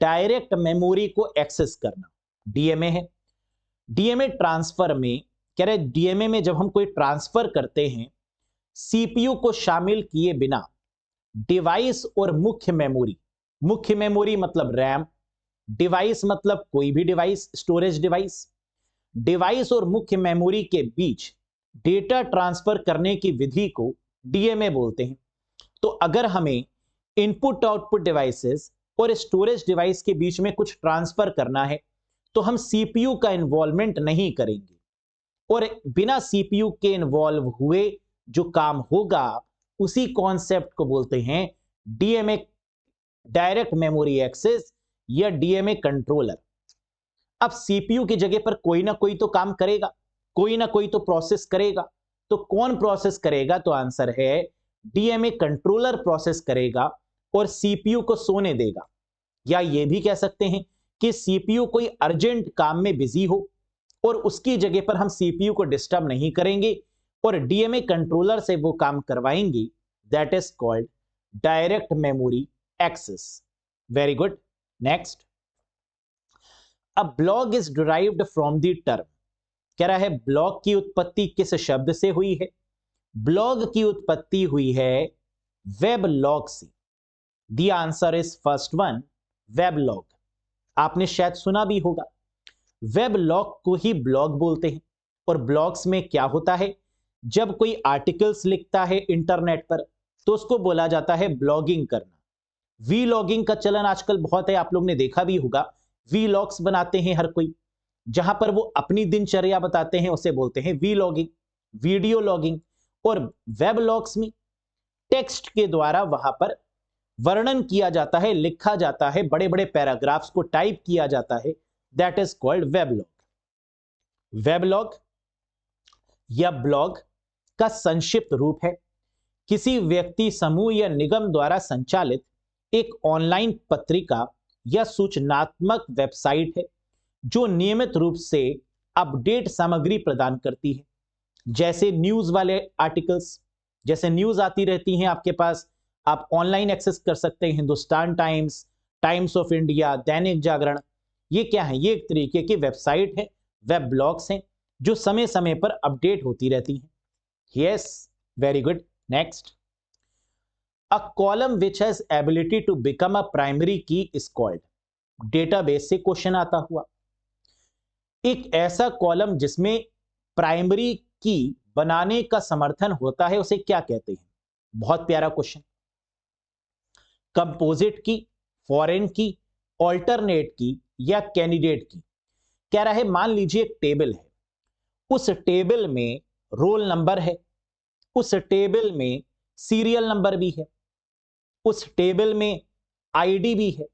डायरेक्ट मेमोरी को एक्सेस करना डीएमए है। डीएमए ट्रांसफर में कह रहे, डीएमए में जब हम कोई ट्रांसफर करते हैं सीपीयू को शामिल किए बिना डिवाइस और मुख्य मेमोरी मतलब रैम, डिवाइस मतलब कोई भी डिवाइस, स्टोरेज डिवाइस और मुख्य मेमोरी के बीच डेटा ट्रांसफर करने की विधि को डीएमए बोलते हैं। तो अगर हमें इनपुट आउटपुट डिवाइसेस और स्टोरेज डिवाइस के बीच में कुछ ट्रांसफर करना है तो हम सीपीयू का इन्वॉल्वमेंट नहीं करेंगे, और बिना सीपीयू के इन्वॉल्व हुए जो काम होगा उसी कॉन्सेप्ट को बोलते हैं डीएमए, डायरेक्ट मेमोरी एक्सेस या डीएमए कंट्रोलर। अब सीपीयू की जगह पर कोई ना कोई तो काम करेगा, कोई ना कोई तो प्रोसेस करेगा। तो कौन प्रोसेस करेगा? तो आंसर है डीएमए कंट्रोलर प्रोसेस करेगा और सीपीयू को सोने देगा। या यह भी कह सकते हैं कि सीपीयू कोई अर्जेंट काम में बिजी हो और उसकी जगह पर हम सीपीयू को डिस्टर्ब नहीं करेंगे और डीएमए कंट्रोलर से वो काम करवाएंगे। That is called direct memory access. Very good. Next, a blog is derived from the term. कह रहा है ब्लॉग की उत्पत्ति किस शब्द से हुई है? ब्लॉग की उत्पत्ति हुई है वेब लॉग से। The answer is first one, web log. आपने शायद सुना भी होगा, वेब लॉग को ही ब्लॉग बोलते हैं। और ब्लॉग्स में क्या होता है, जब कोई आर्टिकल्स लिखता है इंटरनेट पर तो उसको बोला जाता है ब्लॉगिंग करना। वी लॉगिंग का चलन आजकल बहुत है, आप लोग ने देखा भी होगा। वी लॉग्स बनाते हैं हर कोई, जहां पर वो अपनी दिनचर्या बताते हैं उसे बोलते हैं वी लॉगिंग, वीडियो लॉगिंग। और वेब लॉग्स में टेक्स्ट के द्वारा वहां पर वर्णन किया जाता है, लिखा जाता है, बड़े बड़े पैराग्राफ्स को टाइप किया जाता है। That is called web log. Web log या ब्लॉग का संक्षिप्त रूप है किसी व्यक्ति, समूह या निगम द्वारा संचालित एक ऑनलाइन पत्रिका या सूचनात्मक वेबसाइट है जो नियमित रूप से अपडेट सामग्री प्रदान करती है। जैसे न्यूज वाले आर्टिकल्स, जैसे न्यूज आती रहती हैं आपके पास, आप ऑनलाइन एक्सेस कर सकते हैं। Hindustan times, times of India, Dainik Jagran, ये क्या है? ये एक तरीके की वेबसाइट है, वेब ब्लॉग्स हैं जो समय समय पर अपडेट होती रहती हैं। Yes, very good. Next, a column which has ability to become a primary key is called. Database से क्वेश्चन आता हुआ, एक ऐसा कॉलम जिसमें प्राइमरी की बनाने का समर्थन होता है उसे क्या कहते हैं? बहुत प्यारा क्वेश्चन। कंपोजिट की, फॉरेन की, ऑल्टरनेट की या कैंडिडेट की? कह रहा है मान लीजिए एक टेबल है, उस टेबल में रोल नंबर है, उस टेबल में सीरियल नंबर भी है, उस टेबल में आईडी भी है।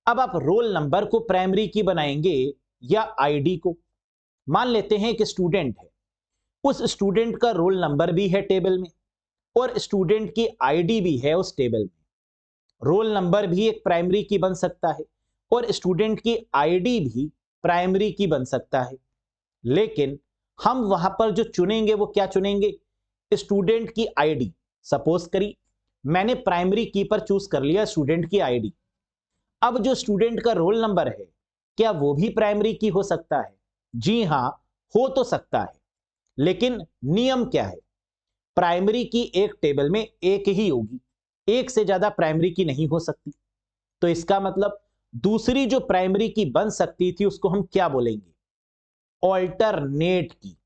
अब आप रोल नंबर को प्राइमरी की बनाएंगे या आईडी को? मान लेते हैं कि स्टूडेंट है, उस स्टूडेंट का रोल नंबर भी है टेबल में और स्टूडेंट की आईडी भी है उस टेबल में। रोल नंबर भी एक प्राइमरी की बन सकता है और स्टूडेंट की आईडी भी प्राइमरी की बन सकता है। लेकिन हम वहां पर जो चुनेंगे वो क्या चुनेंगे? स्टूडेंट की आईडी। सपोज करिए मैंने प्राइमरी की पर चूज कर लिया स्टूडेंट की आईडी। अब जो स्टूडेंट का रोल नंबर है, क्या वो भी प्राइमरी की हो सकता है? जी हां, हो तो सकता है, लेकिन नियम क्या है? प्राइमरी की एक टेबल में एक ही होगी, एक से ज्यादा प्राइमरी की नहीं हो सकती। तो इसका मतलब दूसरी जो प्राइमरी की बन सकती थी उसको हम क्या बोलेंगे? ऑल्टरनेट की।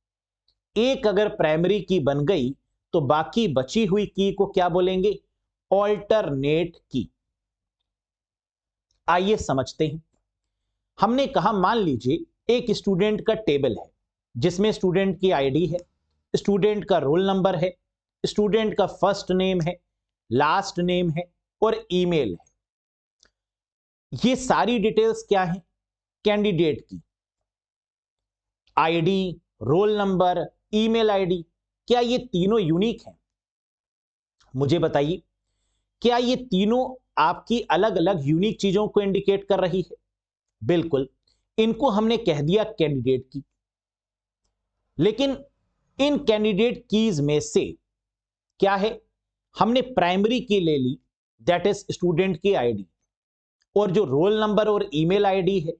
एक अगर प्राइमरी की बन गई तो बाकी बची हुई की को क्या बोलेंगे? ऑल्टरनेट की। आइए समझते हैं। हमने कहा मान लीजिए एक स्टूडेंट का टेबल है जिसमें स्टूडेंट की आईडी है, स्टूडेंट का रोल नंबर है, स्टूडेंट का फर्स्ट नेम है, लास्ट नेम है और ईमेल है। ये सारी डिटेल्स क्या है? कैंडिडेट की ID, roll number, email ID. क्या ये तीनों यूनिक हैं? मुझे बताइए, क्या ये तीनों आपकी अलग अलग यूनिक चीजों को इंडिकेट कर रही है? बिल्कुल, इनको हमने कह दिया कैंडिडेट की। लेकिन इन कैंडिडेट कीज में से क्या है? हमने प्राइमरी की ले ली, दैट इज स्टूडेंट की आईडी, और जो रोल नंबर और ईमेल आईडी है,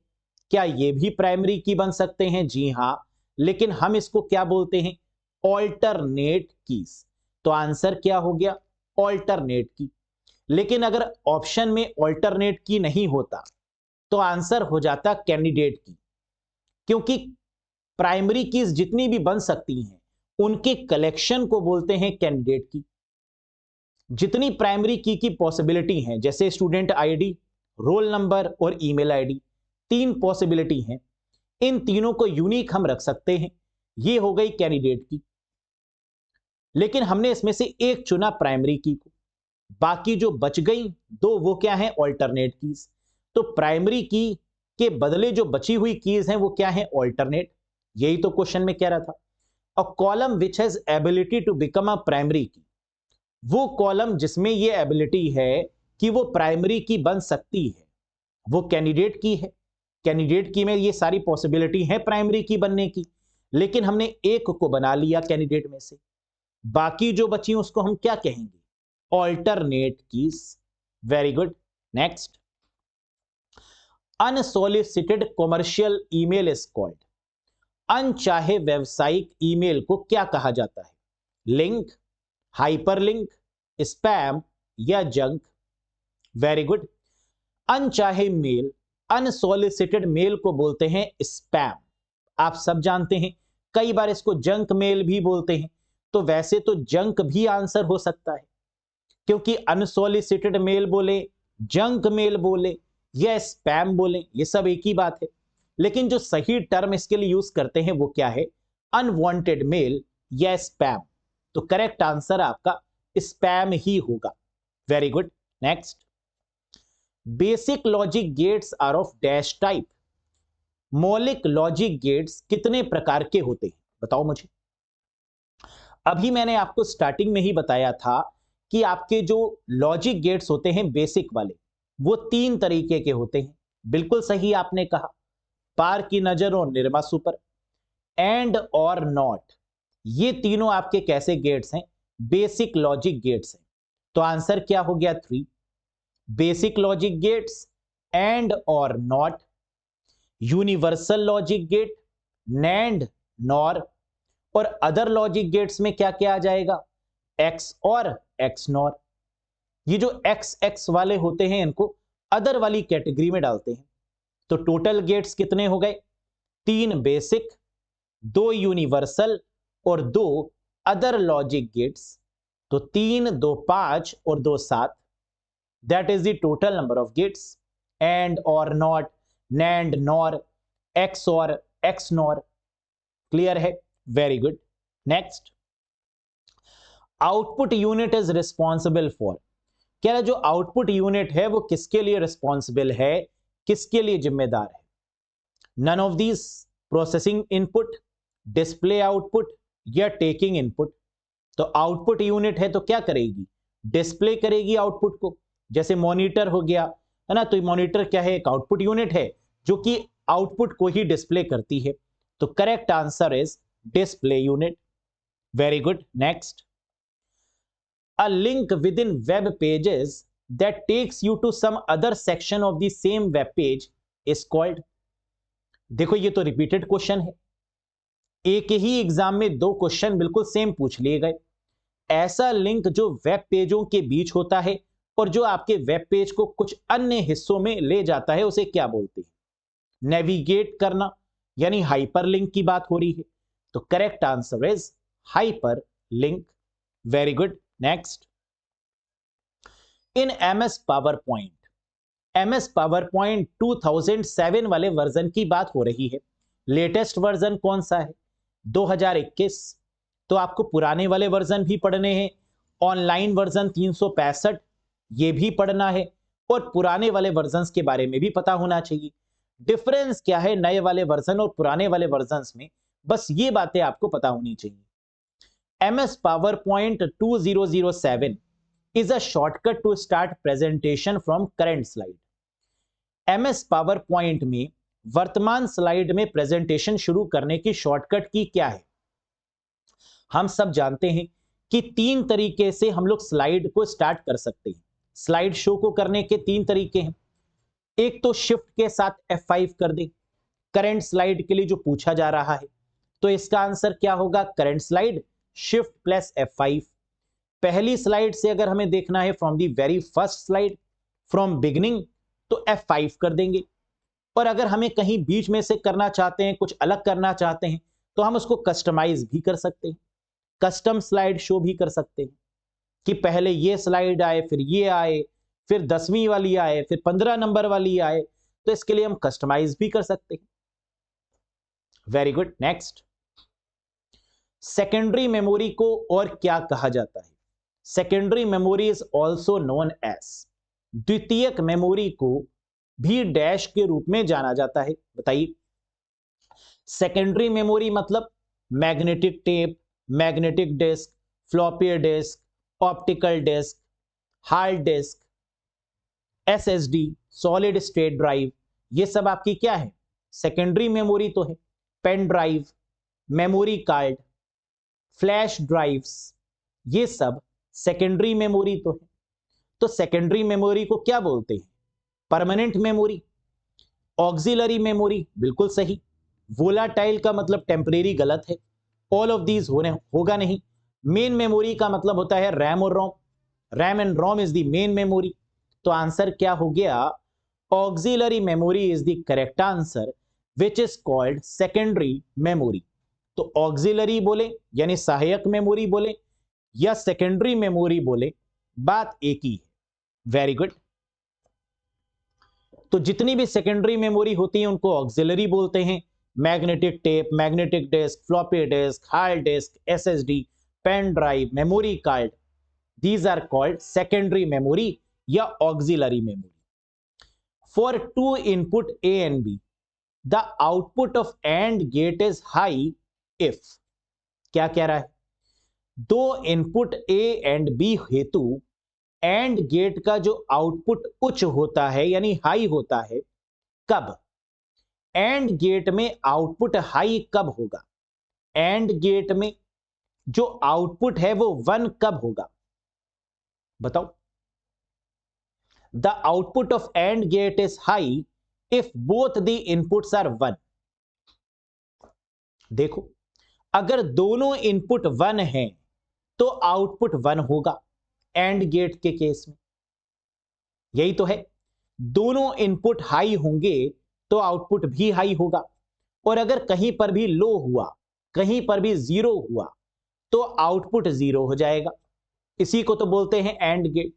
क्या ये भी प्राइमरी की बन सकते हैं? जी हां, लेकिन हम इसको क्या बोलते हैं? Alternate keys. तो आंसर क्या हो गया? ऑल्टरनेट की। लेकिन अगर ऑप्शन में ऑल्टरनेट की नहीं होता तो आंसर हो जाता कैंडिडेट की, क्योंकि प्राइमरी कीज जितनी भी बन सकती हैं उनके कलेक्शन को बोलते हैं कैंडिडेट की। जितनी प्राइमरी की पॉसिबिलिटी हैं, जैसे स्टूडेंट आईडी, रोल नंबर और ईमेल आईडी, 3 पॉसिबिलिटी हैं, इन तीनों को यूनिक हम रख सकते हैं। ये हो गई कैंडिडेट की। लेकिन हमने इसमें से एक चुना प्राइमरी की को, बाकी जो बच गई 2 वो क्या है? Alternate keys. तो प्राइमरी की के बदले जो बची हुई कीज हैं वो क्या है, ऑल्टरनेट। यही तो क्वेश्चन में कह रहा था। A column which has ability to become a primary key, वो कॉलम जिसमें ये एबिलिटी है कि वो प्राइमरी की बन सकती है, वो कैंडिडेट की है। कैंडिडेट की में ये सारी पॉसिबिलिटी है प्राइमरी की बनने की, लेकिन हमने एक को बना लिया कैंडिडेट में से, बाकी जो बची उसको हम क्या कहेंगे, alternate keys. Very good. Next, unsolicited commercial email is called, अनचाहे व्यवसायिक ईमेल को क्या कहा जाता है, लिंक, हाइपरलिंक, स्पैम या जंक। Very good. अनचाहे मेल, अनसोलिसिटेड मेल को बोलते हैं स्पैम, आप सब जानते हैं। कई बार इसको जंक मेल भी बोलते हैं, तो वैसे तो जंक भी आंसर हो सकता है, क्योंकि अनसोलिसिटेड मेल बोले, जंक मेल बोले या स्पैम बोले, ये सब एक ही बात है। लेकिन जो सही टर्म इसके लिए यूज करते हैं वो क्या है, अनवांटेड मेल या स्पैम। तो करेक्ट आंसर आपका स्पैम ही होगा। Very good. Next, basic logic gates are of dash type, मौलिक लॉजिक गेट्स कितने प्रकार के होते हैं, बताओ मुझे। अभी मैंने आपको स्टार्टिंग में ही बताया था कि आपके जो लॉजिक गेट्स होते हैं बेसिक वाले, वो 3 तरीके के होते हैं। बिल्कुल सही आपने कहा, पार की नजर और निरमा सुपर, एंड और नॉट, ये तीनों आपके कैसे गेट्स हैं, बेसिक लॉजिक गेट्स हैं। तो आंसर क्या हो गया, 3। बेसिक लॉजिक गेट्स, एंड और NOT, universal logic gate, NAND, NOR, और अदर लॉजिक गेट्स में क्या क्या आ जाएगा, एक्स और एक्स नॉर। ये जो एक्स एक्स वाले होते हैं इनको अदर वाली कैटेगरी में डालते हैं। तो टोटल गेट्स कितने हो गए, 3 बेसिक, 2 यूनिवर्सल और 2 अदर लॉजिक गेट्स। तो 3 2 5 और 2 7, that is the total number of gates, and और not, nand, nor, x or x nor. Clear है, very good. Next, output unit is responsible for, कह रहा जो आउटपुट यूनिट है वो किसके लिए रिस्पॉन्सिबल है, किसके लिए जिम्मेदार है, none of these, processing input, display output या टेकिंग इनपुट। तो आउटपुट यूनिट है तो क्या करेगी, डिस्प्ले करेगी आउटपुट को, जैसे मॉनिटर हो गया है ना, तो मॉनिटर क्या है, एक आउटपुट यूनिट है जो कि आउटपुट को ही डिस्प्ले करती है। तो correct answer is display unit. Very good. Next, a link within web pages that takes you to some other section of the same web page is called, देखो ये तो रिपीटेड क्वेश्चन है, एक ही एग्जाम में 2 क्वेश्चन बिल्कुल सेम पूछ लिए गए। ऐसा लिंक जो वेब पेजों के बीच होता है और जो आपके वेब पेज को कुछ अन्य हिस्सों में ले जाता है, उसे क्या बोलते हैं, नेविगेट करना, यानी हाइपर लिंक की बात हो रही है। तो correct answer is hyper link. Very good. Next, in MS power point, MS power point 2007 वाले वर्जन की बात हो रही है। लेटेस्ट वर्जन कौन सा है, 2021। तो आपको पुराने वाले वर्जन भी पढ़ने हैं, ऑनलाइन वर्जन 365 ये भी पढ़ना है, और पुराने वाले वर्जन के बारे में भी पता होना चाहिए। डिफरेंस क्या है नए वाले वर्जन और पुराने वाले वर्जन में, बस ये बातें आपको पता होनी चाहिए। MS PowerPoint 2007 is a shortcut to start presentation from current slide. MS PowerPoint में वर्तमान स्लाइड में प्रेजेंटेशन शुरू करने की शॉर्टकट की क्या है। हम सब जानते हैं कि 3 तरीके से हम लोग स्लाइड को स्टार्ट कर सकते हैं। स्लाइड शो को करने के 3 तरीके हैं। एक तो शिफ्ट के साथ F5 कर दे, करंट स्लाइड के लिए जो पूछा जा रहा है। तो इसका आंसर क्या होगा, current slide shift plus F5। पहली स्लाइड से अगर हमें देखना है from the very first slide, from beginning, तो F5 कर देंगे। और अगर हमें कहीं बीच में से करना चाहते हैं, कुछ अलग करना चाहते हैं, तो हम उसको कस्टमाइज भी कर सकते हैं, कस्टम स्लाइड शो भी कर सकते हैं कि पहले ये स्लाइड आए, फिर ये आए, फिर 10वीं वाली आए, फिर 15 नंबर वाली आए। तो इसके लिए हम कस्टमाइज भी कर सकते हैं। Very good. Next, secondary memory को और क्या कहा जाता है, secondary memory is also known as, द्वितीयक मेमोरी को भी डैश के रूप में जाना जाता है। बताइए। सेकेंडरी मेमोरी मतलब magnetic tape, magnetic disk, floppy disk, optical disk, hard disk, SSD, solid state drive, ये सब आपकी क्या है? सेकेंडरी मेमोरी तो है। Pen drive, memory card, flash drives, ये सब सेकेंडरी मेमोरी तो है। तो सेकेंडरी मेमोरी को क्या बोलते हैं? Permanent memory. ऑक्सिलरी मेमोरी, बिल्कुल सही। वोलाटाइल का मतलब टेम्परेरी, गलत है। ऑल ऑफ दीज होगा नहीं। मेन मेमोरी का मतलब होता है रैम और ROM. RAM and ROM is the main memory. तो आंसर क्या हो गया? Auxiliary memory is the correct answer, which is called secondary memory. तो ऑक्सिलरी बोले यानी सहायक मेमोरी बोले या सेकेंडरी मेमोरी बोले, बात एक ही है। Very good. तो जितनी भी सेकेंडरी मेमोरी होती है उनको ऑक्सिलरी बोलते हैं। Magnetic tape, magnetic disk, floppy disk, hard disk, SSD, pen drive, memory card, these are called secondary memory या auxiliary memory. For two input A and B, the output of AND gate is high if, क्या कह रहा है? दो इनपुट A एंड B हेतु AND गेट का जो आउटपुट उच्च होता है यानी हाई होता है, कब? AND गेट में आउटपुट हाई कब होगा? AND गेट में जो आउटपुट है वो 1 कब होगा? बताओ। The output of AND gate is high if both the inputs are 1. देखो, अगर दोनों इनपुट 1 हैं तो आउटपुट 1 होगा AND गेट के केस में। यही तो है। दोनों इनपुट हाई होंगे तो आउटपुट भी हाई होगा, और अगर कहीं पर भी लो हुआ, कहीं पर भी 0 हुआ तो आउटपुट 0 हो जाएगा। इसी को तो बोलते हैं AND गेट।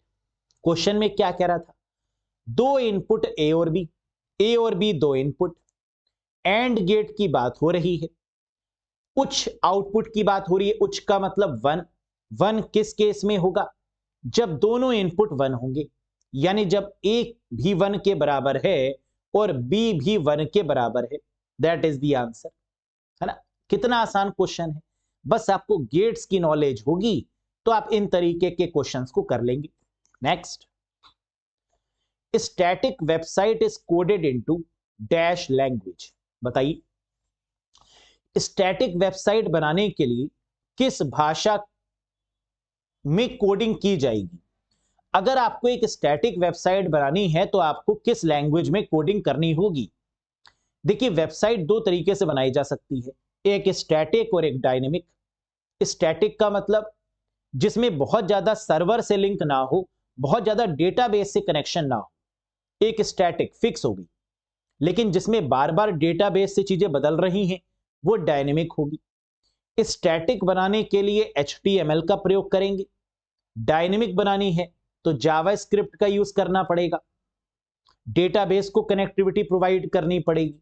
क्वेश्चन में क्या कह रहा था? दो इनपुट ए और बी दो इनपुट, एंड गेट की बात हो रही है, उच्च आउटपुट की बात हो रही है। उच्च का मतलब 1। 1 किस केस में होगा? जब दोनों इनपुट 1 होंगे, यानी जब ए भी 1 के बराबर है और बी भी 1 के बराबर है। दैट इज द आंसर, है ना? कितना आसान क्वेश्चन है। बस आपको गेट्स की नॉलेज होगी तो आप इन तरीके के क्वेश्चंस को कर लेंगे। Next, static website is coded into dash language. बताइए। स्टैटिक वेबसाइट बनाने के लिए किस भाषा में कोडिंग की जाएगी? अगर आपको एक स्टैटिक वेबसाइट बनानी है तो आपको किस लैंग्वेज में कोडिंग करनी होगी? देखिए, वेबसाइट दो तरीके से बनाई जा सकती है, एक स्टैटिक और एक डायनेमिक। स्टैटिक का मतलब जिसमें बहुत ज्यादा सर्वर से लिंक ना हो, बहुत ज्यादा डेटाबेस से कनेक्शन ना हो, एक स्टैटिक फिक्स होगी। लेकिन जिसमें बार बार डेटाबेस से चीजें बदल रही हैं वो डायनेमिक होगी। स्टैटिक बनाने के लिए HTML का प्रयोग करेंगे, डायनेमिक बनानी है तो जावास्क्रिप्ट का यूज करना पड़ेगा, डेटाबेस को कनेक्टिविटी प्रोवाइड करनी पड़ेगी,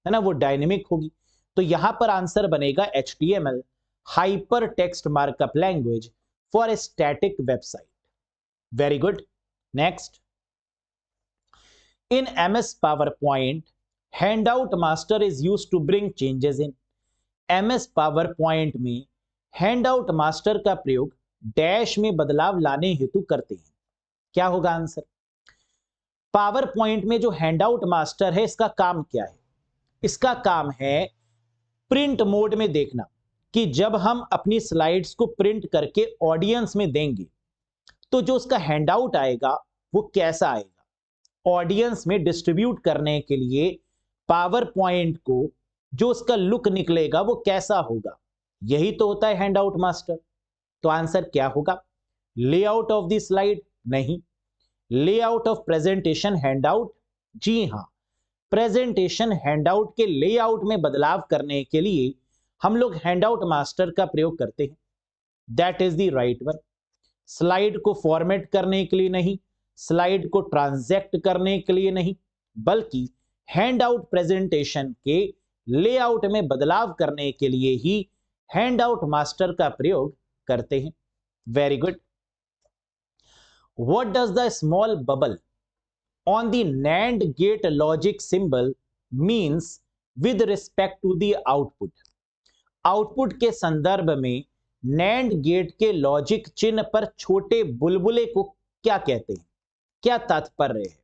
है ना, वो डायनेमिक होगी। तो यहां पर आंसर बनेगा HTML, hyper text markup language for static website. Very good. Next, in MS PowerPoint, handout master is used to bring changes in. MS PowerPoint में handout master का प्रयोग डैश में बदलाव लाने हेतु करते हैं। क्या होगा आंसर? पावर पॉइंट में जो हैंडआउट मास्टर है इसका काम क्या है? इसका काम है प्रिंट मोड में देखना कि जब हम अपनी स्लाइड्स को प्रिंट करके ऑडियंस में देंगे तो जो उसका हैंडआउट आएगा वो कैसा आएगा। ऑडियंस में डिस्ट्रीब्यूट करने के लिए पावर पॉइंट को जो उसका लुक निकलेगा वो कैसा होगा, यही तो होता है हैंडआउट मास्टर। तो आंसर क्या होगा? Layout of the slide? नहीं। Layout of presentation handout? जी हां, प्रेजेंटेशन हैंडआउट के लेआउट में बदलाव करने के लिए हम लोग हैंडआउट मास्टर का प्रयोग करते हैं। That is the right one. Slide को फॉर्मेट करने के लिए नहीं, स्लाइड को ट्रांजैक्ट करने के लिए नहीं, बल्कि हैंडआउट प्रेजेंटेशन के लेआउट में बदलाव करने के लिए ही हैंडआउट मास्टर का प्रयोग करते हैं। Very good. What does the small bubble on the nand gate logic symbol means with respect to the output. Output के संदर्भ में नैंड गेट के लॉजिक चिन्ह पर छोटे बुलबुले को क्या कहते हैं, क्या तात्पर्य है?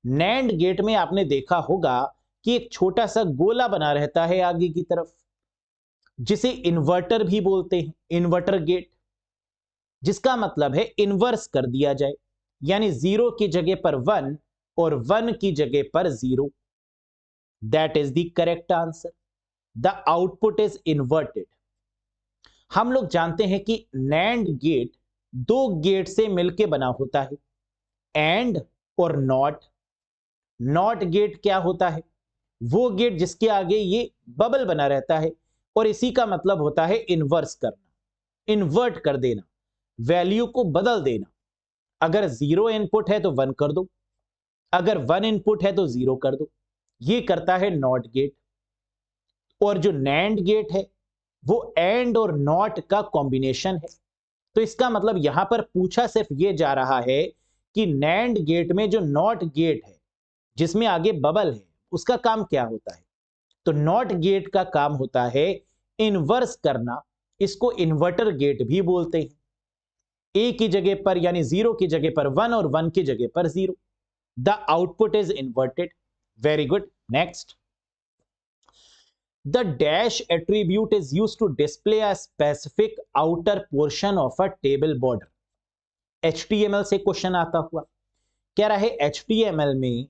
नैंड गेट में आपने देखा होगा कि एक छोटा सा गोला बना रहता है आगे की तरफ, जिसे इन्वर्टर भी बोलते हैं, इन्वर्टर गेट, जिसका मतलब है इन्वर्स कर दिया जाए, यानी 0 की जगह पर 1 और 1 की जगह पर 0। That is the correct answer. The output is inverted. हम लोग जानते हैं कि नैंड गेट दो गेट से मिलकर बना होता है, एंड और नॉट। नॉट गेट क्या होता है? वो गेट जिसके आगे ये बबल बना रहता है, और इसी का मतलब होता है इन्वर्स करना, इन्वर्ट कर देना, वैल्यू को बदल देना। अगर 0 इनपुट है तो 1 कर दो, अगर 1 इनपुट है तो 0 कर दो। ये करता है नॉट गेट। और जो नैंड गेट है वो एंड और नॉट का कॉम्बिनेशन है। तो इसका मतलब यहां पर पूछा सिर्फ ये जा रहा है कि नैंड गेट में जो नॉट गेट है जिसमें आगे बबल है, उसका काम क्या होता है? तो नॉट गेट का काम होता है इन्वर्स करना। इसको इन्वर्टर गेट भी बोलते हैं। ए की जगह पर यानी 0 की जगह पर 1 और 1 की जगह पर 0। The output is inverted. Very good. Next, the dash attribute is used to display a specific outer portion of a table border। HTML से क्वेश्चन आता हुआ कह रहा है HTML में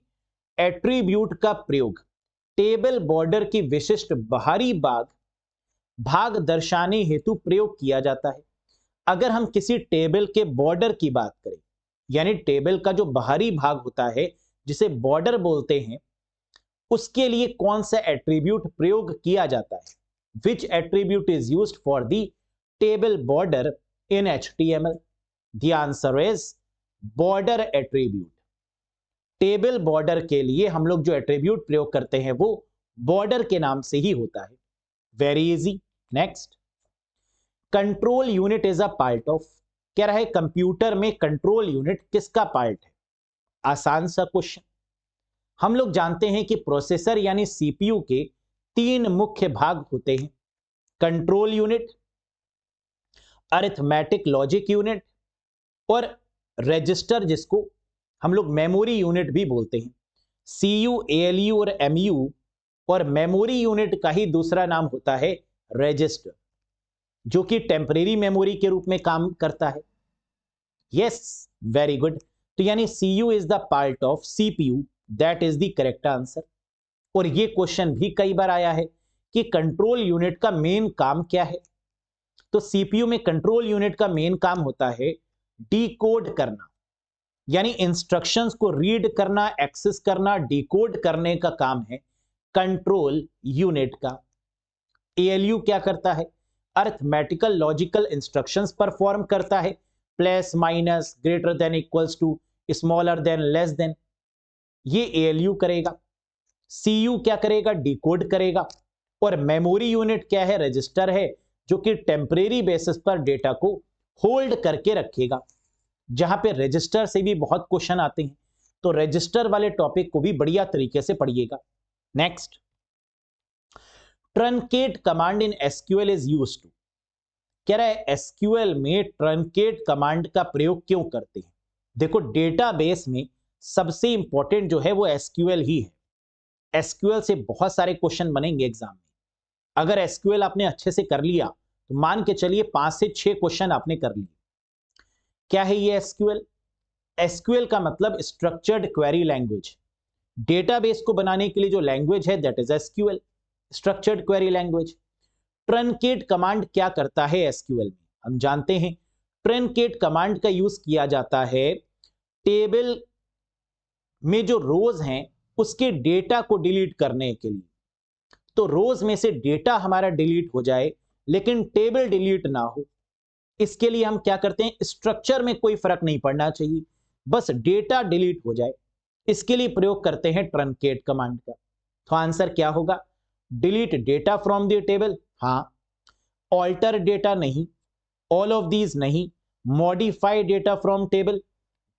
एट्रीब्यूट का प्रयोग टेबल बॉर्डर की विशिष्ट बाहरी भाग दर्शाने हेतु प्रयोग किया जाता है। अगर हम किसी टेबल के बॉर्डर की बात करें, यानी टेबल का जो बाहरी भाग होता है जिसे बॉर्डर बोलते हैं, उसके लिए कौन सा एट्रीब्यूट प्रयोग किया जाता है? Which attribute is used for the table border in HTML? The answer is border attribute. Table border के लिए हम लोग जो एट्रीब्यूट प्रयोग करते हैं वो बॉर्डर के नाम से ही होता है। Very easy. Next, control unit is a part of. कह रहा है कंप्यूटर में कंट्रोल यूनिट किसका पार्ट है? आसान सा क्वेश्चन। हम लोग जानते हैं कि प्रोसेसर यानी CPU के 3 मुख्य भाग होते हैं, control unit, arithmetic logic unit और रजिस्टर, जिसको हम लोग मेमोरी यूनिट भी बोलते हैं। CU, ALU और MU, और मेमोरी यूनिट का ही दूसरा नाम होता है रजिस्टर, जो कि टेम्परेरी मेमोरी के रूप में काम करता है। Yes, very good. तो यानी CU is the part of CPU। That is the correct answer. और ये क्वेश्चन भी कई बार आया है कि कंट्रोल यूनिट का मेन काम क्या है? तो CPU में कंट्रोल यूनिट का मेन काम होता है डिकोड करना, यानी इंस्ट्रक्शंस को रीड करना, एक्सेस करना, डिकोड करने का काम है कंट्रोल यूनिट का। ALU क्या करता है? अरिथमेटिकल लॉजिकल इंस्ट्रक्शंस परफॉर्म करता है, plus minus, greater than, equals to, smaller than, less than, ये ALU करेगा। CU क्या करेगा? डिकोड करेगा। और मेमोरी यूनिट क्या है? रजिस्टर है, जो कि टेम्परेरी बेसिस पर डेटा को होल्ड करके रखेगा। जहां पे रजिस्टर से भी बहुत क्वेश्चन आते हैं, तो रजिस्टर वाले टॉपिक को भी बढ़िया तरीके से पढ़िएगा। Next, truncate command in SQL is used to. कह रहा है SQL में ट्रंकेट कमांड का प्रयोग क्यों करते हैं? देखो, डेटाबेस में सबसे इंपॉर्टेंट जो है वो SQL ही है। SQL से बहुत सारे क्वेश्चन बनेंगे एग्जाम में। अगर SQL आपने अच्छे से कर लिया तो मान के चलिए 5 से 6 क्वेश्चन आपने कर लिए। क्या है ये SQL? SQL का मतलब स्ट्रक्चर्ड क्वेरी लैंग्वेज। डेटाबेस को बनाने के लिए जो लैंग्वेज है that is SQL, structured query language. Truncate command क्या करता है SQL में? हम जानते हैं ट्रंकेट कमांड का यूज किया जाता है टेबल में जो रोज हैं उसके डेटा को डिलीट करने के लिए। तो रोज में से डेटा हमारा डिलीट हो जाए लेकिन टेबल डिलीट ना हो, इसके लिए हम क्या करते हैं? स्ट्रक्चर में कोई फर्क नहीं पड़ना चाहिए, बस डेटा डिलीट हो जाए, इसके लिए प्रयोग करते हैं ट्रंकेट कमांड का। तो आंसर क्या होगा? Delete data from the table, हाँ। ऑल्टर डेटा नहीं, ऑल ऑफ दीज नहीं, modify data from table,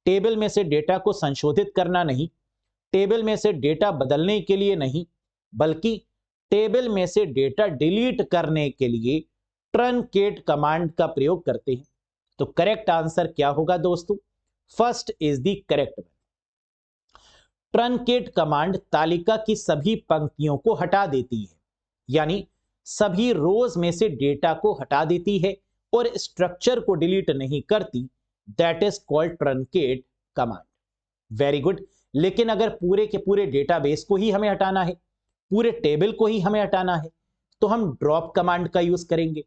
table में से डेटा को संशोधित करना नहीं, टेबल में से डेटा बदलने के लिए नहीं, बल्कि टेबल में से डेटा डिलीट करने के लिए ट्रंकेट कमांड का प्रयोग करते हैं। तो करेक्ट आंसर क्या होगा दोस्तों? First is the correct one. Truncate command तालिका की सभी पंक्तियों को हटा देती है, यानी सभी रोज में से डेटा को हटा देती है और स्ट्रक्चर को डिलीट नहीं करती। That is called truncate command. Very good. लेकिन अगर पूरे के पूरे डेटाबेस को ही हमें हटाना है, पूरे टेबल को ही हमें हटाना है, तो हम ड्रॉप कमांड का यूज करेंगे।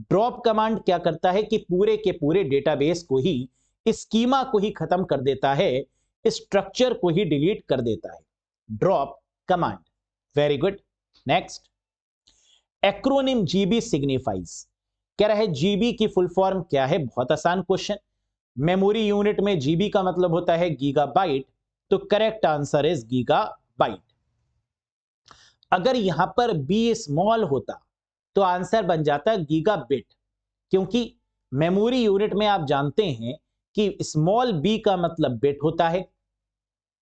ड्रॉप कमांड क्या करता है कि पूरे के पूरे डेटाबेस को ही, स्कीमा को ही खत्म कर देता है, स्ट्रक्चर को ही डिलीट कर देता है। Drop command. Very good. Next, acronym GB signifies. कह रहा है जीबी की फुल फॉर्म क्या है? बहुत आसान क्वेश्चन। मेमोरी यूनिट में जीबी का मतलब होता है गीगाबाइट, तो करेक्ट आंसर इज गीगाबाइट। अगर यहां पर बी स्मॉल होता तो आंसर बन जाता गीगाबिट, क्योंकि मेमोरी यूनिट में आप जानते हैं कि स्मॉल बी का मतलब बिट होता है,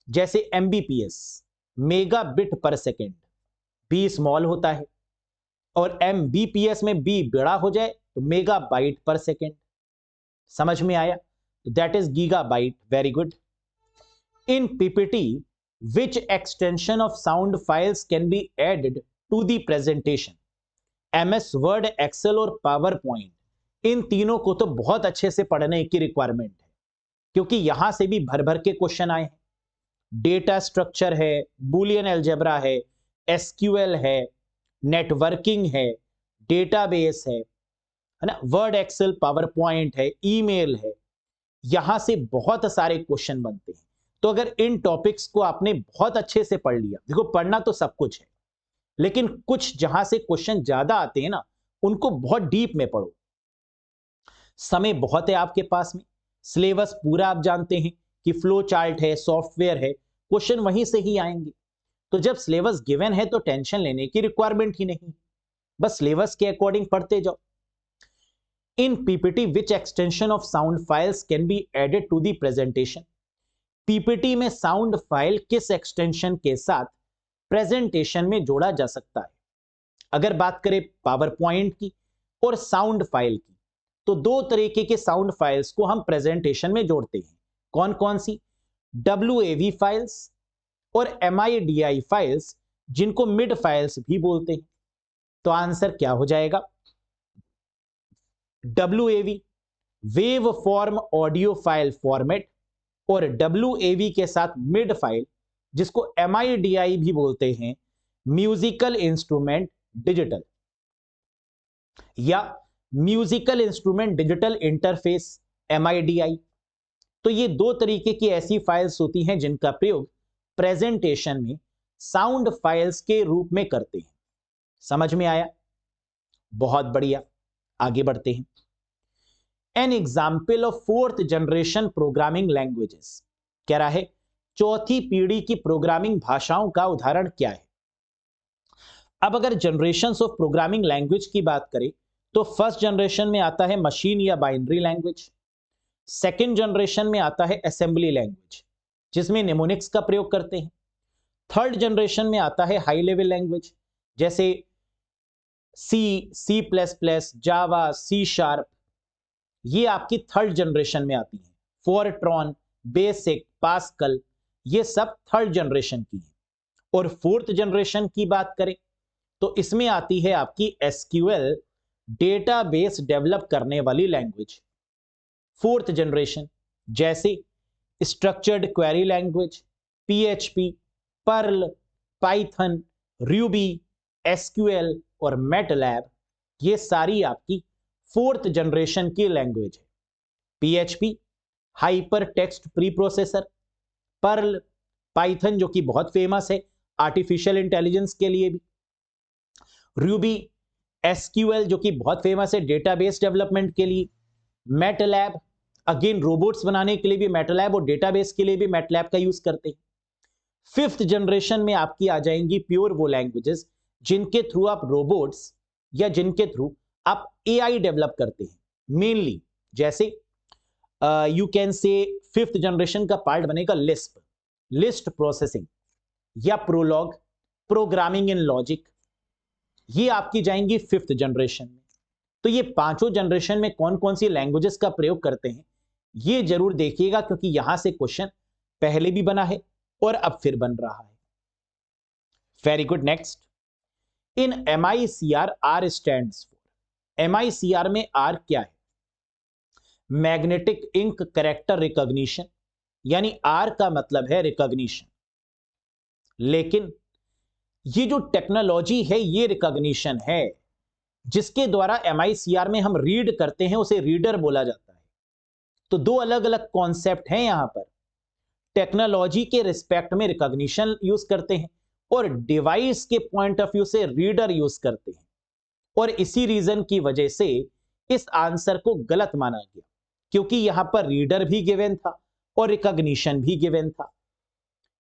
जैसे एमबीपीएस मेगा बिट पर सेकेंड, बी स्मॉल होता है, और एमबीपीएस में बी बड़ा हो जाए तो मेगा बाइट पर सेकेंड। समझ में आया? तो that is gigabyte. Very good. In PPT which extension of sound files can be added to the presentation? MS Word, Excel और पावर पॉइंट, इन तीनों को तो बहुत अच्छे से पढ़ने की रिक्वायरमेंट है, क्योंकि यहां से भी भर भर के क्वेश्चन आए हैं। डेटा स्ट्रक्चर है, बूलियन अलजेब्रा है, एसक्यूएल है, नेटवर्किंग है, डेटाबेस है ना, वर्ड, एक्सेल, पावर पॉइंट है, ईमेल है। यहां से बहुत सारे क्वेश्चन बनते हैं। तो अगर इन टॉपिक्स को आपने बहुत अच्छे से पढ़ लिया, देखो पढ़ना तो सब कुछ है, लेकिन कुछ जहां से क्वेश्चन ज्यादा आते हैं ना, उनको बहुत डीप में पढ़ो। समय बहुत है आपके पास में, सिलेबस पूरा आप जानते हैं कि फ्लो चार्ट है, सॉफ्टवेयर है, क्वेश्चन वहीं से ही आएंगे। तो जब सिलेबस गिवन है तो टेंशन लेने की रिक्वायरमेंट ही नहीं, बस सिलेबस के अकॉर्डिंग पढ़ते जाओ। In PPT which extension of sound files can be added to the presentation? PPT में साउंड फाइल किस एक्सटेंशन के साथ प्रेजेंटेशन में जोड़ा जा सकता है? अगर बात करें पावर पॉइंट की और साउंड फाइल की, तो दो तरीके के साउंड फाइल्स को हम प्रेजेंटेशन में जोड़ते हैं। कौन कौन सी? WAV फाइल्स और MIDI फाइल्स, जिनको मिड फाइल्स भी बोलते हैं। तो आंसर क्या हो जाएगा? WAV wave form audio file format, और WAV के साथ मिड फाइल, जिसको MIDI भी बोलते हैं, म्यूजिकल इंस्ट्रूमेंट डिजिटल, या musical instrument digital interface, MIDI। तो ये दो तरीके की ऐसी फाइल्स होती हैं जिनका प्रयोग प्रेजेंटेशन में साउंड फाइल्स के रूप में करते हैं। समझ में आया? बहुत बढ़िया। आगे बढ़ते हैं। An example of fourth generation programming languages. कह रहा है चौथी पीढ़ी की प्रोग्रामिंग भाषाओं का उदाहरण क्या है? अब अगर जनरेशंस ऑफ प्रोग्रामिंग लैंग्वेज की बात करें तो फर्स्ट जनरेशन में आता है मशीन या बाइनरी लैंग्वेज, सेकेंड जनरेशन में आता है असेंबली लैंग्वेज, जिसमें निमोनिक्स का प्रयोग करते हैं, थर्ड जनरेशन में आता है हाई लेवल लैंग्वेज, जैसे C++, जावा, C#। ये आपकी थर्ड जनरेशन में आती है। फोरट्रॉन, बेसिक, पास्कल, ये सब थर्ड जनरेशन की है। और फोर्थ जनरेशन की बात करें तो इसमें आती है आपकी SQL, डेटाबेस डेवलप करने वाली लैंग्वेज, फोर्थ जनरेशन, जैसे structured query language, PHP, Perl, Python, Ruby, SQL और मैटलैब। ये सारी आपकी फोर्थ जनरेशन की लैंग्वेज है। PHP hyper text pre processor, Perl, Python जो कि बहुत फेमस है आर्टिफिशियल इंटेलिजेंस के लिए भी, रूबी, SQL जो कि बहुत फेमस है डेटाबेस डेवलपमेंट के लिए, मैटलैब अगेन रोबोट्स बनाने के लिए भी मैटलैब और डेटाबेस के लिए भी मैटलैब का यूज करते हैं। फिफ्थ जनरेशन में आपकी आ जाएंगी प्योर वो लैंग्वेजेस जिनके थ्रू आप रोबोट्स या जिनके थ्रू आप AI डेवलप करते हैं मेनली, जैसे you can say 5th generation का पार्ट बनेगा लिस्प, लिस्ट प्रोसेसिंग या प्रोलॉग, प्रोग्रामिंग इन लॉजिक, ये आपकी जाएंगी 5th जनरेशन में। तो ये पांचों जनरेशन में कौन कौन सी लैंग्वेजेस का प्रयोग करते हैं ये जरूर देखिएगा, क्योंकि यहां से क्वेश्चन पहले भी बना है और अब फिर बन रहा है। Very good. Next, in MICR R stands for, MICR में R क्या है? मैग्नेटिक इंक कैरेक्टर रिकॉग्निशन, यानी R का मतलब है रिकॉग्निशन। लेकिन ये जो टेक्नोलॉजी है ये रिकॉग्निशन है जिसके द्वारा MICR में हम रीड करते हैं उसे रीडर बोला जाता है। तो दो अलग अलग कॉन्सेप्ट हैं यहां पर, टेक्नोलॉजी के रिस्पेक्ट में रिकॉग्निशन यूज करते हैं और डिवाइस के पॉइंट ऑफ व्यू से रीडर यूज करते हैं, और इसी रीजन की वजह से इस आंसर को गलत माना गया, क्योंकि यहां पर रीडर भी गिवन था और रिकॉग्निशन भी गिवन था।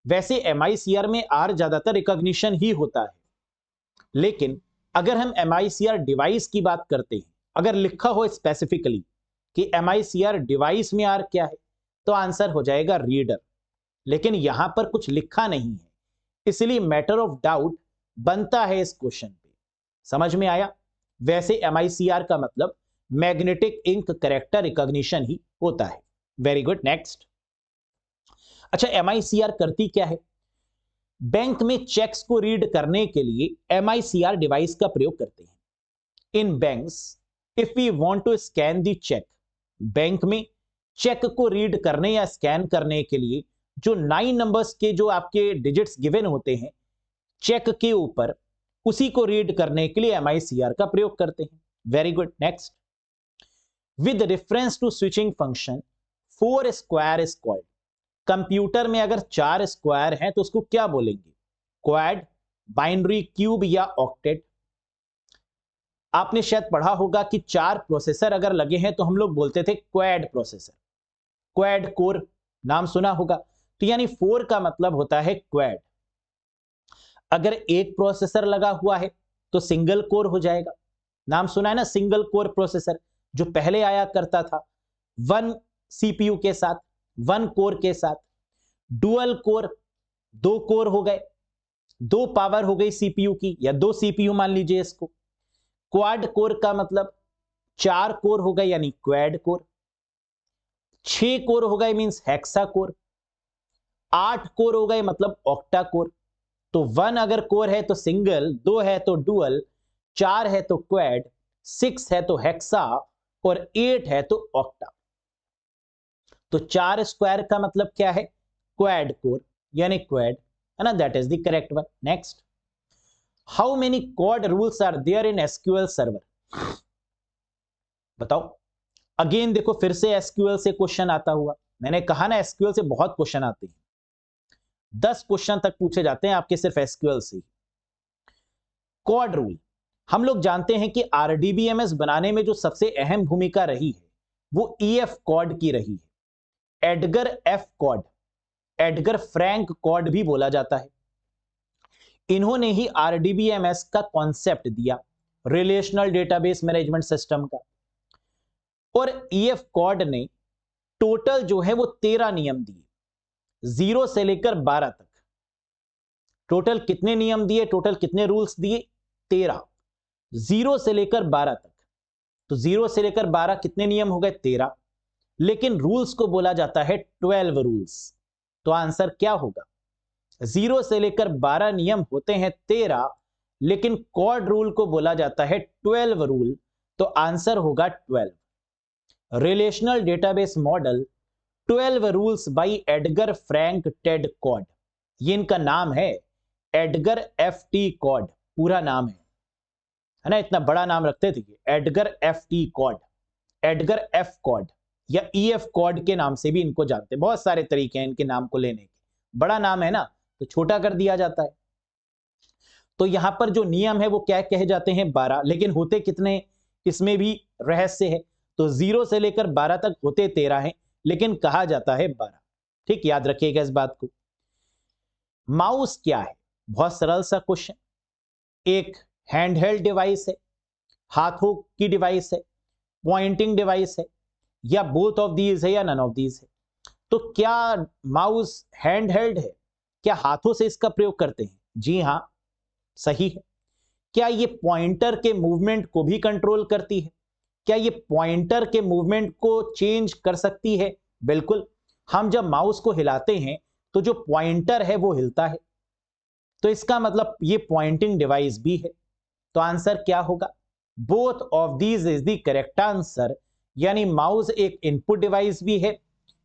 वैसे MICR में R ज्यादातर रिकॉग्निशन ही होता है, लेकिन अगर हम MICR डिवाइस की बात करते हैं, अगर लिखा हो स्पेसिफिकली कि MICR डिवाइस में R क्या है, तो आंसर हो जाएगा रीडर। लेकिन यहां पर कुछ लिखा नहीं है, इसलिए मैटर ऑफ डाउट बनता है इस क्वेश्चन पे। समझ में आया? वैसे MICR का मतलब मैग्नेटिक इंक कैरेक्टर रिकॉग्निशन ही होता है। Very good. नेक्स्ट, अच्छा MICR करती क्या है? बैंक में चेक्स को रीड करने के लिए MICR डिवाइस का प्रयोग करते हैं। In banks if we want to scan the cheque, bank में चेक को रीड करने या स्कैन करने के लिए जो 9 नंबर्स के जो आपके डिजिट्स गिवन होते हैं चेक के ऊपर, उसी को रीड करने के लिए MICR का प्रयोग करते हैं। Very good. Next, with reference to switching function 4 square is called, computer में अगर 4 स्क्वायर हैं तो उसको क्या बोलेंगे? क्वाड, बाइनरी, क्यूब या ऑक्टेट? आपने शायद पढ़ा होगा कि 4 प्रोसेसर अगर लगे हैं तो हम लोग बोलते थे क्वाड प्रोसेसर, क्वाड कोर नाम सुना होगा। तो यानी 4 का मतलब होता है क्वाड। अगर एक प्रोसेसर लगा हुआ है तो सिंगल कोर हो जाएगा। नाम सुना है ना, सिंगल कोर प्रोसेसर जो पहले आया करता था 1 CPU के साथ, 1 कोर के साथ। डुअल कोर 2 कोर हो गए, 2 पावर हो गई CPU की, या 2 CPU मान लीजिए इसको। क्वाड कोर का मतलब 4 कोर हो गए यानी क्वाड कोर, 6 कोर हो गए मींस हेक्सा कोर, 8 कोर हो गए मतलब ऑक्टा कोर। तो 1 अगर कोर है तो सिंगल, 2 है तो डुअल, 4 है तो क्वाड, 6 है तो हेक्सा और 8 है तो ऑक्टा। तो 4 स्क्वायर का मतलब क्या है? क्वाड कोर यानी क्वाड, है ना, that is the correct one. Next, how many quad rules are there in SQL server? बताओ। अगेन देखो फिर से SQL से क्वेश्चन आता हुआ, मैंने कहा ना SQL से बहुत क्वेश्चन आते हैं, 10 क्वेश्चन तक पूछे जाते हैं आपके सिर्फ SQL से। क्वाड रूल हम लोग जानते हैं कि RDBMS बनाने में जो सबसे अहम भूमिका रही है वो EF कॉड की रही है। Edgar F Codd, Edgar Frank Codd भी बोला जाता है। इन्होंने ही RDBMS का कॉन्सेप्ट दिया, रिलेशनल डेटाबेस मैनेजमेंट सिस्टम का। और EF कॉड ने टोटल जो है वो 13 नियम दिए, 0 से लेकर 12 तक। टोटल कितने नियम दिए, टोटल कितने रूल्स दिए? 13, 0 से लेकर 12 तक। तो 0 से लेकर 12 कितने नियम हो गए? 13। लेकिन रूल्स को बोला जाता है 12 रूल्स। तो आंसर क्या होगा? 0 से लेकर 12 नियम होते हैं 13, लेकिन कॉड रूल को बोला जाता है 12 रूल। तो आंसर होगा 12। Relational database model 12 rules by Edgar Frank Ted Codd, ये इनका नाम है, एडगर FT कॉड पूरा नाम है ना, इतना बड़ा नाम रखते थे Edgar FT Codd, Edgar F Codd या EF कॉड के नाम से भी इनको जानते हैं। बहुत सारे तरीके हैं इनके नाम को लेने के, बड़ा नाम है ना तो छोटा कर दिया जाता है। तो यहां पर जो नियम है वो क्या कहे जाते हैं? 12, लेकिन होते कितने इसमें भी रहस्य है। तो 0 से लेकर 12 तक होते 13 हैं, लेकिन कहा जाता है 12। ठीक, याद रखिएगा इस बात को। माउस क्या है? बहुत सरल सा क्वेश्चन। एक हैंडहेल्ड डिवाइस है, हाथों की डिवाइस है, पॉइंटिंग डिवाइस है, या बोथ ऑफ दीज है या नन ऑफ दीज है। तो क्या माउस हैंड हेल्ड है? क्या हाथों से इसका प्रयोग करते हैं? जी हां, सही है। क्या ये पॉइंटर के मूवमेंट को भी कंट्रोल करती है? क्या ये पॉइंटर के मूवमेंट को चेंज कर सकती है? बिल्कुल। हम जब माउस को हिलाते हैं तो जो पॉइंटर है वो हिलता है, तो इसका मतलब ये पॉइंटिंग डिवाइस भी है। तो आंसर क्या होगा? Both of these is the correct answer. यानी माउस एक इनपुट डिवाइस भी है,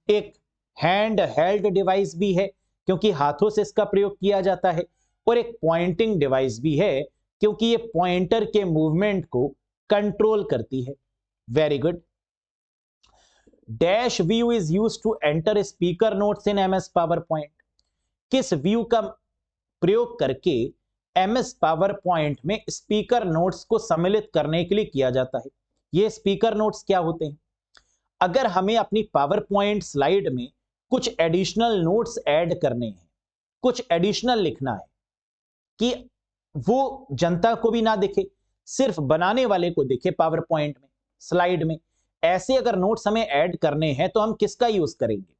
एक हैंड हेल्ड डिवाइस भी है क्योंकि हाथों से इसका प्रयोग किया जाता है, और एक पॉइंटिंग डिवाइस भी है क्योंकि ये पॉइंटर के मूवमेंट को कंट्रोल करती है। Very good. Dash view is used to enter speaker notes in MS power point. किस व्यू का प्रयोग करके एमएस पावर पॉइंट में स्पीकर नोट्स को सम्मिलित करने के लिए किया जाता है? ये स्पीकर नोट्स क्या होते हैं? अगर हमें अपनी पावर पॉइंट स्लाइड में कुछ एडिशनल नोट्स ऐड करने हैं, कुछ एडिशनल लिखना है कि वो जनता को भी ना दिखे, सिर्फ बनाने वाले को दिखे पावर पॉइंट में, स्लाइड में, ऐसे अगर नोट्स हमें ऐड करने हैं तो हम किसका यूज करेंगे?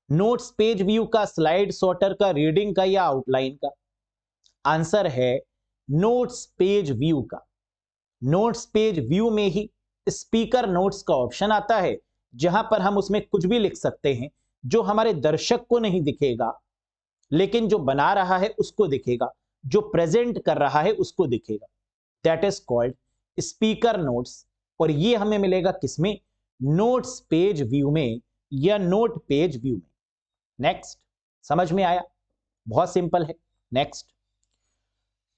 नोट्स पेज व्यू का, स्लाइड सॉर्टर का, रीडिंग का या आउटलाइन का? आंसर है नोट्स पेज व्यू का। नोट्स पेज व्यू में ही स्पीकर नोट्स का ऑप्शन आता है, जहां पर हम उसमें कुछ भी लिख सकते हैं जो हमारे दर्शक को नहीं दिखेगा, लेकिन जो बना रहा है उसको दिखेगा, जो प्रेजेंट कर रहा है उसको दिखेगा। That is called speaker notes. और ये हमें मिलेगा किसमें? नोट्स पेज व्यू में या नोट पेज व्यू में। नेक्स्ट, समझ में आया? बहुत सिंपल है। नेक्स्ट,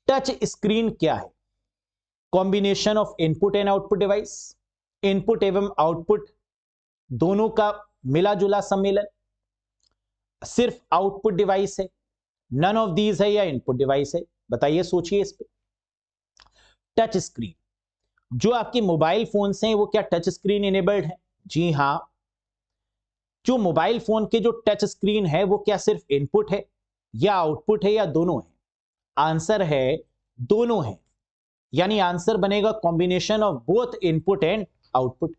टच स्क्रीन क्या है? Combination of input and output device, input एवं आउटपुट दोनों का मिला जुला सम्मेलन, सिर्फ आउटपुट डिवाइस है, नन ऑफ दीज है या इनपुट डिवाइस है? बताइए, सोचिए इस पे। टच स्क्रीन, जो आपके मोबाइल फोन से हैं वो क्या टच स्क्रीन इनेबल्ड है? जी हां। जो मोबाइल फोन के जो टच स्क्रीन है वो क्या सिर्फ इनपुट है या आउटपुट है या दोनों है? आंसर है दोनों है। यानी आंसर बनेगा combination of both input and output.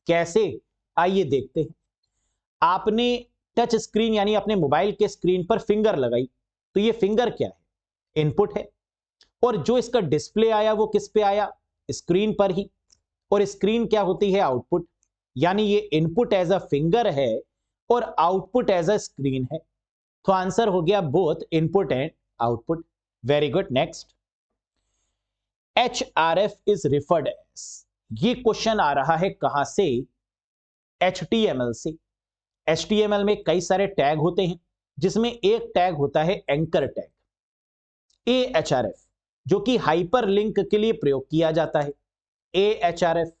कैसे? आइए देखते हैं। आपने टच स्क्रीन यानी अपने मोबाइल के स्क्रीन पर फिंगर लगाई, तो ये फिंगर क्या है? इनपुट है। और जो इसका डिस्प्ले आया वो किस पे आया? स्क्रीन पर ही। और स्क्रीन क्या होती है? आउटपुट। यानी ये इनपुट एज अ फिंगर है और आउटपुट एज अ स्क्रीन है। तो आंसर हो गया both input and output. Very good. Next, HRF is referred as. ये क्वेश्चन आ रहा है कहां से? HTML से। HTML में कई सारे टैग होते हैं, जिसमें एक टैग होता है एंकर टैग, AHRF, जो कि हाइपरलिंक के लिए प्रयोग किया जाता है। AHRF,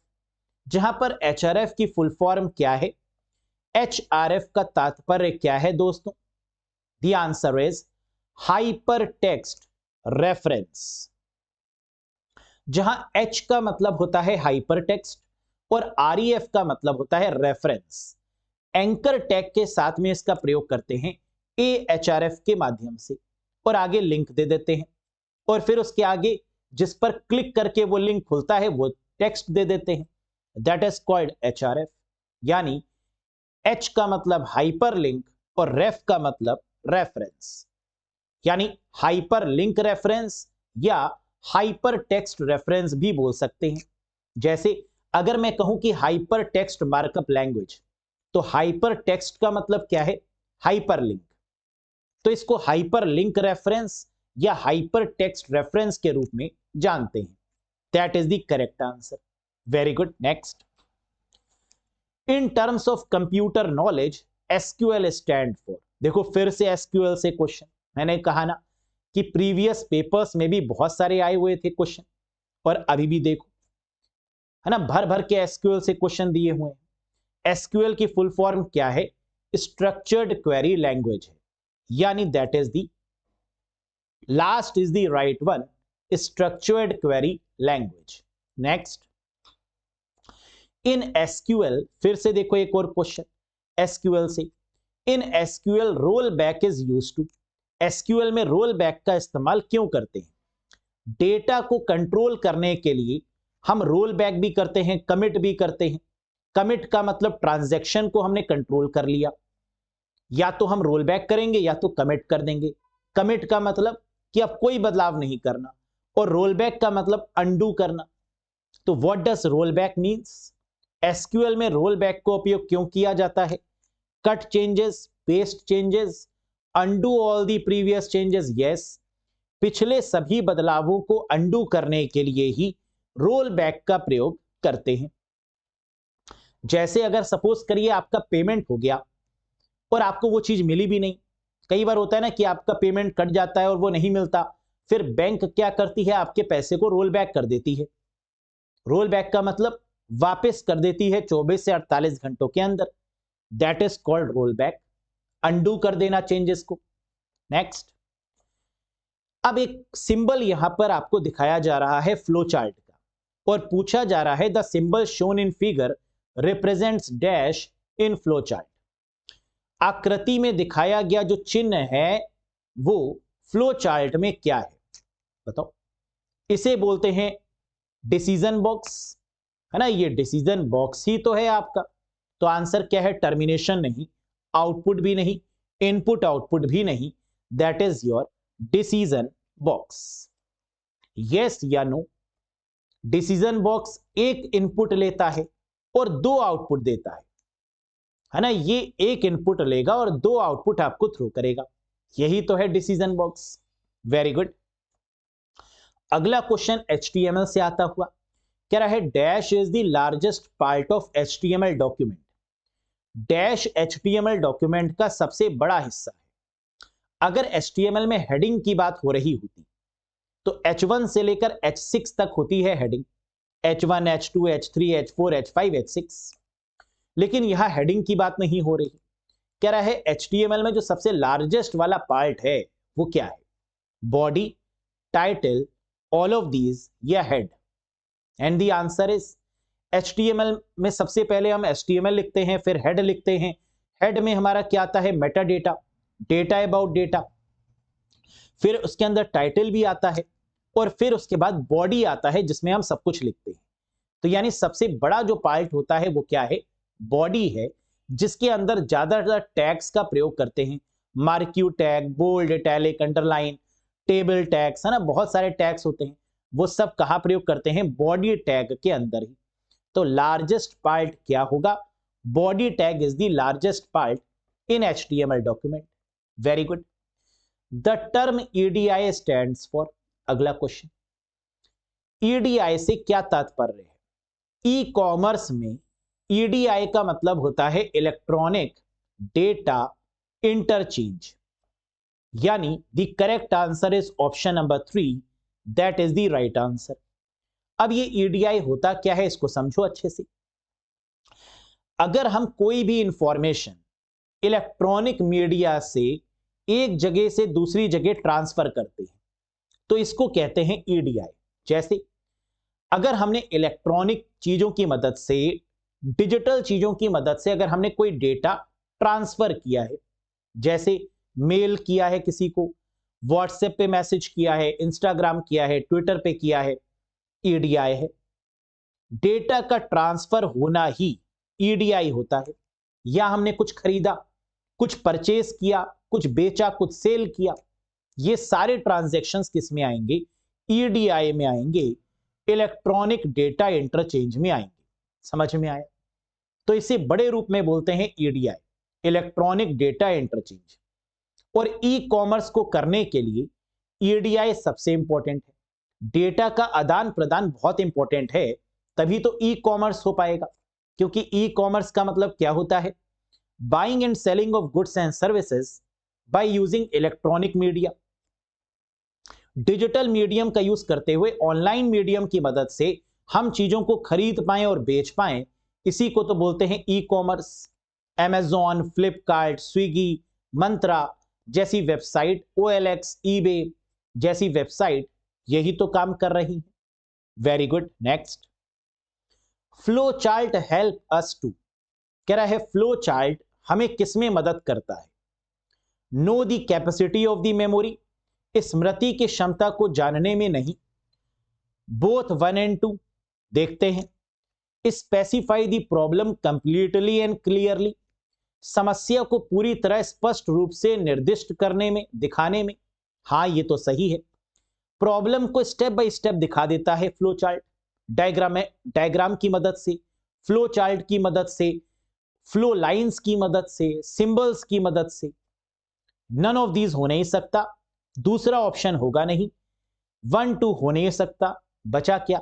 जहां पर HRF की फुल फॉर्म क्या है? HRF का तात्पर्य क्या है दोस्तों? The answer is hyper text reference. जहां H का मतलब होता है हाइपर टेक्स्ट और REF का मतलब होता है रेफरेंस। एंकर टैग के साथ में इसका प्रयोग करते हैं AHRF के माध्यम से, और आगे लिंक दे देते हैं, और फिर उसके आगे जिस पर क्लिक करके वो लिंक खुलता है वो टेक्स्ट दे देते हैं। That is called HRF। यानी H का मतलब हाइपर लिंक और रेफ का मतलब रेफरेंस, यानी हाइपर लिंक रेफरेंस या हाइपर टेक्स्ट रेफरेंस भी बोल सकते हैं। जैसे अगर मैं कहूं कि हाइपर टेक्स्ट मार्कअप लैंग्वेज, तो हाइपर टेक्स्ट का मतलब क्या है? Hyper link. तो इसको हाइपर लिंक रेफरेंस या हाइपर टेक्स्ट रेफरेंस के रूप में जानते हैं। That is the correct answer. Very good. Next, in terms of computer knowledge SQL stand for. देखो फिर से SQL से क्वेश्चन। मैंने कहा ना कि प्रीवियस पेपर्स में भी बहुत सारे आए हुए थे क्वेश्चन, और अभी भी देखो, है ना, भर भर के SQL से क्वेश्चन दिए हुए हैं। SQL की फुल फॉर्म क्या है? स्ट्रक्चर्ड क्वेरी लैंग्वेज है, यानी that is the last is the right one, structured query language. Next, in SQL, फिर से देखो एक और क्वेश्चन SQL से। इन SQL roll back is used to. SQL में रोल बैक का इस्तेमाल क्यों करते हैं? डेटा को कंट्रोल करने के लिए हम रोल बैक भी करते हैं, कमिट भी करते हैं, कमिट का मतलब ट्रांजैक्शन को हमने कंट्रोल कर लिया, या तो हम रोल बैक करेंगे या तो कमिट कर देंगे। कमिट का मतलब कि अब कोई बदलाव नहीं करना, और रोल बैक का मतलब अंडू करना। तो what does roll back means? SQL में रोल बैक को उपयोग क्यों किया जाता है? Cut changes, paste changes, undo all the previous changes, yes. पिछले सभी बदलावों को अंडू करने के लिए ही रोल बैक का प्रयोग करते हैं। जैसे अगर सपोज करिए आपका पेमेंट हो गया और आपको वो चीज मिली भी नहीं। कई बार होता है ना कि आपका पेमेंट कट जाता है और वो नहीं मिलता, फिर बैंक क्या करती है, आपके पैसे को रोल बैक कर देती है। रोल बैक का मतलब वापस कर देती है 24 से 48 घंटों के अंदर। That is called roll back, undo कर देना चेंजेस को। नेक्स्ट, अब एक सिंबल यहां पर आपको दिखाया जा रहा है फ्लो चार्ट का, और पूछा जा रहा है the symbol shown in figure represents dash in flow chart. आकृति में दिखाया गया जो चिन्ह है वो फ्लो चार्ट में क्या है, बताओ। इसे बोलते हैं डिसीजन बॉक्स, है ना, ये डिसीजन बॉक्स ही तो है आपका। तो आंसर क्या है? टर्मिनेशन नहीं, आउटपुट भी नहीं, इनपुट आउटपुट भी नहीं, that is your decision box. Yes या नो? डिसीजन बॉक्स एक इनपुट लेता है और दो आउटपुट देता है ना, ये एक इनपुट लेगा और दो आउटपुट आपको थ्रो करेगा, यही तो है डिसीजन बॉक्स। Very good. अगला क्वेश्चन HTML से आता हुआ कह रहा है dash is the largest part of HTML document. Dash HTML document का सबसे बड़ा हिस्सा है। अगर HTML में हेडिंग की बात हो रही होती तो H1 से लेकर H6 तक होती है heading, H1, H2, H3, H4, H5, H6। लेकिन यहां हेडिंग की बात नहीं हो रही। कह रहा है HTML में जो सबसे लार्जेस्ट वाला पार्ट है वो क्या है? Body, title, all of these या head? And the answer is HTML में सबसे पहले हम HTML लिखते हैं, फिर हेड लिखते हैं। हेड में हमारा क्या आता है? Meta data, data about data. फिर उसके अंदर टाइटल भी आता है, और फिर उसके बाद बॉडी आता है जिसमें हम सब कुछ लिखते हैं। तो यानी सबसे बड़ा जो पार्ट होता है वो क्या है? बॉडी है, जिसके अंदर ज्यादातर टैग्स का प्रयोग करते हैं। Marquee tag, bold, italic, underline, table tags, है ना, बहुत सारे टैग्स होते हैं। वो सब कहां प्रयोग करते हैं? बॉडी टैग के अंदर ही। तो लार्जेस्ट पार्ट क्या होगा? Body tag is the largest part in HTML document. Very good. The term EDI stands for. अगला क्वेश्चन, EDI से क्या तात्पर्य है? ई कॉमर्स में EDI का मतलब होता है इलेक्ट्रॉनिक डेटा इंटरचेंज, यानी the correct answer is option number 3, that is the right answer. अब ये EDI होता क्या है इसको समझो अच्छे से। अगर हम कोई भी इंफॉर्मेशन इलेक्ट्रॉनिक मीडिया से एक जगह से दूसरी जगह ट्रांसफर करते हैं तो इसको कहते हैं EDI। जैसे अगर हमने इलेक्ट्रॉनिक चीजों की मदद से, डिजिटल चीजों की मदद से अगर हमने कोई डेटा ट्रांसफर किया है, जैसे मेल किया है किसी को, व्हाट्सएप पे मैसेज किया है, इंस्टाग्राम किया है, ट्विटर पे किया है, EDI है। डेटा का ट्रांसफर होना ही EDI होता है। या हमने कुछ खरीदा, कुछ परचेस किया, कुछ बेचा, कुछ सेल किया, ये सारे ट्रांजैक्शंस किस में आएंगे? EDI में आएंगे, इलेक्ट्रॉनिक डेटा इंटरचेंज में आएंगे। समझ में आया? तो इसे बड़े रूप में बोलते हैं EDI, इलेक्ट्रॉनिक डेटा इंटरचेंज। और ई कॉमर्स को करने के लिए EDI सबसे इंपॉर्टेंट है। डेटा का आदान प्रदान बहुत इंपॉर्टेंट है, तभी तो ई कॉमर्स हो पाएगा। क्योंकि ई कॉमर्स का मतलब क्या होता है? Buying and selling of goods and services by using electronic media. Digital medium का यूज करते हुए ऑनलाइन मीडियम की मदद से हम चीजों को खरीद पाएं और बेच पाएं, इसी को तो बोलते हैं e commerce. Amazon, Flipkart, Swiggy, Myntra जैसी वेबसाइट, OLX, eBay जैसी वेबसाइट यही तो काम कर रही है। Very good. Next, flow chart help us to. कह रहा है फ्लो चार्ट हमें किसमें मदद करता है? Know the capacity of the memory, स्मृति की क्षमता को जानने में नहीं। बोथ 1 and 2 देखते हैं। Specify the problem completely and clearly, समस्या को पूरी तरह स्पष्ट रूप से निर्दिष्ट करने में, दिखाने में। हाँ, ये तो सही है। प्रॉब्लम को स्टेप बाय स्टेप दिखा देता है फ्लो चार्ट, डायग्राम की मदद से, फ्लो चार्ट की मदद से, फ्लो लाइंस की मदद से, सिंबल्स की मदद से। नन ऑफ दीज हो नहीं सकता, दूसरा ऑप्शन होगा नहीं, 1 2 हो नहीं सकता, बचा क्या?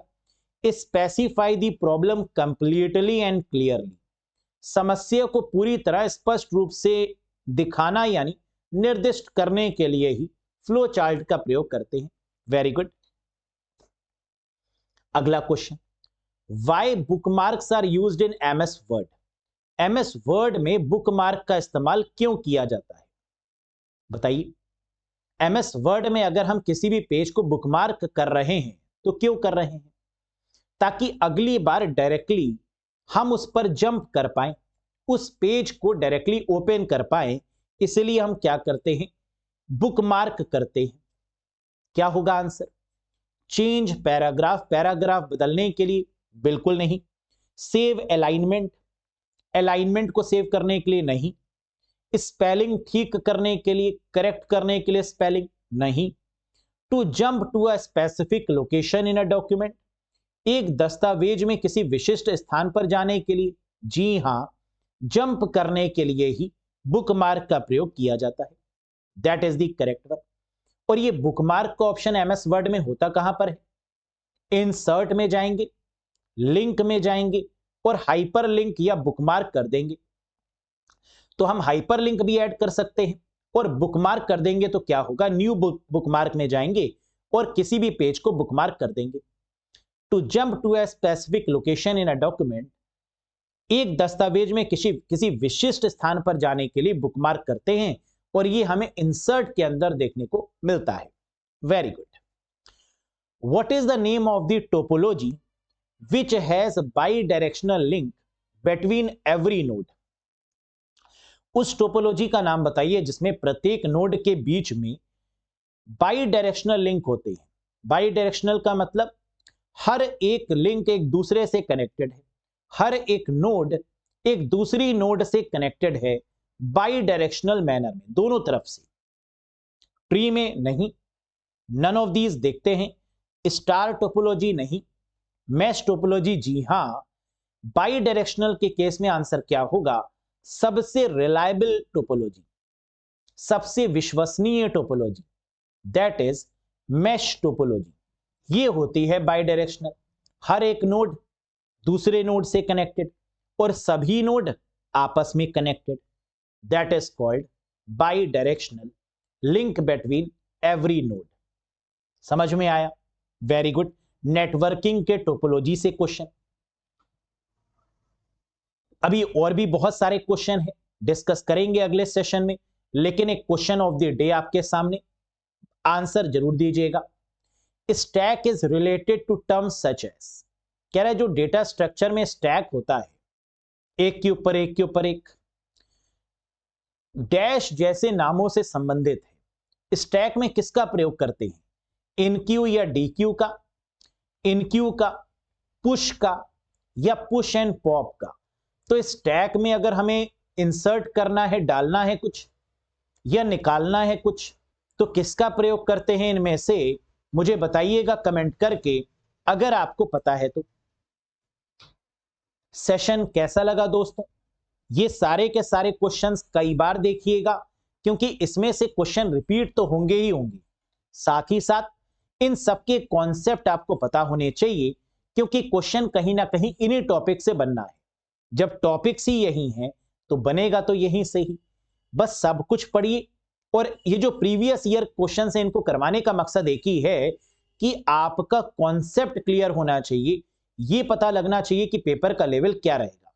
Specify the problem completely and clearly, समस्या को पूरी तरह स्पष्ट रूप से दिखाना यानी निर्दिष्ट करने के लिए ही फ्लो चार्ट का प्रयोग करते हैं। Very good. अगला question, why bookmarks are used in MS Word? MS Word में बुकमार्क का इस्तेमाल क्यों किया जाता है? बताइए। एमएस वर्ड में अगर हम किसी भी पेज को बुकमार्क कर रहे हैं तो क्यों कर रहे हैं? ताकि अगली बार डायरेक्टली हम उस पर जंप कर पाएं, उस पेज को डायरेक्टली ओपन कर पाएं, इसलिए हम क्या करते हैं? बुकमार्क करते हैं। क्या होगा आंसर? चेंज पैराग्राफ, पैराग्राफ बदलने के लिए? बिल्कुल नहीं। सेव अलाइनमेंट, अलाइनमेंट को सेव करने के लिए? नहीं। स्पेलिंग ठीक करने के लिए, करेक्ट करने के लिए स्पेलिंग? नहीं। To jump to a specific location in a document, एक दस्तावेज में किसी विशिष्ट स्थान पर जाने के लिए? जी हां, जंप करने के लिए ही बुकमार्क का प्रयोग किया जाता है। That is the correct one. और ये बुकमार्क का ऑप्शन एमएस वर्ड में होता कहां पर है? इंसर्ट में जाएंगे, लिंक में जाएंगे और हाइपर लिंक या बुकमार्क कर देंगे। तो हम हाइपर लिंक भी ऐड कर सकते हैं और बुकमार्क कर देंगे तो क्या होगा? न्यू बुकमार्क में जाएंगे और किसी भी पेज को बुकमार्क कर देंगे। To jump to a specific location in a document, एक दस्तावेज में किसी विशिष्ट स्थान पर जाने के लिए बुकमार्क करते हैं और ये हमें इंसर्ट के अंदर देखने को मिलता है। Very good. What is the name of the topology which has by directional link between every node? उस टोपोलॉजी का नाम बताइए जिसमें प्रत्येक नोड के बीच में बाई डायरेक्शनल लिंक होते हैं। बाई डायरेक्शनल का मतलब हर एक लिंक एक दूसरे से कनेक्टेड है, हर एक नोड एक दूसरी नोड से कनेक्टेड है बाई डायरेक्शनल मैनर में, दोनों तरफ से। ट्री में नहीं, नन ऑफ दीज देखते हैं। स्टार टोपोलॉजी नहीं, मैश टोपोलॉजी जी हां। बाई डायरेक्शनल के केस में आंसर क्या होगा? सबसे रिलायबल टोपोलॉजी, सबसे विश्वसनीय topology, that is mesh topology. ये होती है बाई डायरेक्शनल, हर एक नोड दूसरे नोड से कनेक्टेड और सभी नोड आपस में connected, that is called by directional link between every node. समझ में आया? Very good. नेटवर्किंग के टोपोलॉजी से क्वेश्चन, अभी और भी बहुत सारे क्वेश्चन है, डिस्कस करेंगे अगले सेशन में, लेकिन एक क्वेश्चन ऑफ द डे आपके सामने, आंसर जरूर दीजिएगा। Stack is related to terms such as, कह रहा है जो डेटा स्ट्रक्चर में स्टैक होता है, एक के ऊपर एक के ऊपर एक, डैश जैसे नामों से संबंधित है। स्टैक में किसका प्रयोग करते हैं? इनक्यू या डीक्यू का, इनक्यू का, पुश का या पुश एंड पॉप का? तो स्टैक में अगर हमें इंसर्ट करना है, डालना है कुछ या निकालना है कुछ, तो किसका प्रयोग करते हैं इनमें से? मुझे बताइएगा कमेंट करके अगर आपको पता है तो। सेशन कैसा लगा दोस्तों? ये सारे के सारे क्वेश्चंस कई बार देखिएगा क्योंकि इसमें से क्वेश्चन रिपीट तो होंगे ही होंगे, साथ ही साथ इन सबके कॉन्सेप्ट आपको पता होने चाहिए क्योंकि क्वेश्चन कहीं ना कहीं इन्हीं टॉपिक से बनना है। जब टॉपिक्स ही यही हैं तो बनेगा तो यहीं से ही। बस सब कुछ पढ़िए और ये जो प्रीवियस ईयर क्वेश्चन है इनको करवाने का मकसद एक ही है कि आपका कॉन्सेप्ट क्लियर होना चाहिए, ये पता लगना चाहिए कि पेपर का लेवल क्या रहेगा।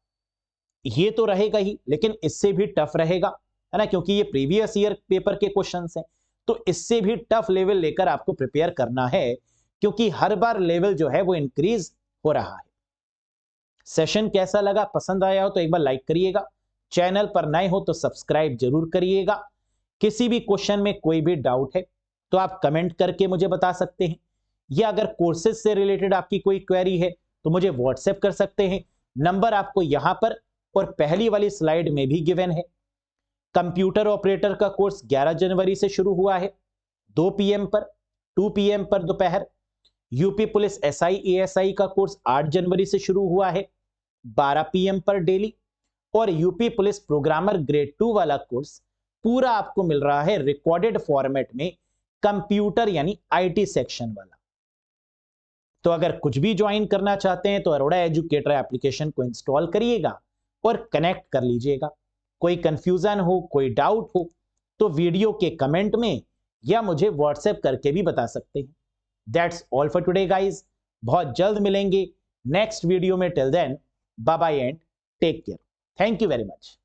ये तो रहेगा ही लेकिन इससे भी टफ रहेगा, है ना, क्योंकि ये प्रीवियस ईयर पेपर के क्वेश्चंस हैं, तो इससे भी टफ लेवल लेकर आपको प्रिपेयर करना है क्योंकि हर बार लेवल जो है वो इंक्रीज हो रहा है। सेशन कैसा लगा? पसंद आया हो तो एक बार लाइक करिएगा, चैनल पर नए हो तो सब्सक्राइब जरूर करिएगा। किसी भी क्वेश्चन में कोई भी डाउट है तो आप कमेंट करके मुझे बता सकते हैं, या अगर कोर्सेज से रिलेटेड आपकी कोई क्वेरी है तो मुझे व्हाट्सएप कर सकते हैं। नंबर आपको यहां पर और पहली वाली स्लाइड में भी गिवन है। कंप्यूटर ऑपरेटर का कोर्स 11 जनवरी से शुरू हुआ है 2 पीएम पर, 2 पीएम पर दोपहर। यूपी पुलिस एसआई एएसआई का कोर्स 8 जनवरी से शुरू हुआ है 12 पीएम पर डेली। और यूपी पुलिस प्रोग्रामर ग्रेड 2 वाला कोर्स पूरा आपको मिल रहा है रिकॉर्डेड फॉर्मेट में, कंप्यूटर यानी आईटी सेक्शन वाला। तो अगर कुछ भी ज्वाइन करना चाहते हैं तो अरोड़ा एजुकेटर एप्लीकेशन को इंस्टॉल करिएगा और कनेक्ट कर लीजिएगा। कोई कंफ्यूजन हो, कोई डाउट हो तो वीडियो के कमेंट में या मुझे व्हाट्सएप करके भी बता सकते हैं। That's all for today guys. बहुत जल्द मिलेंगे नेक्स्ट वीडियो में। Till then bye bye and take care. Thank you very much.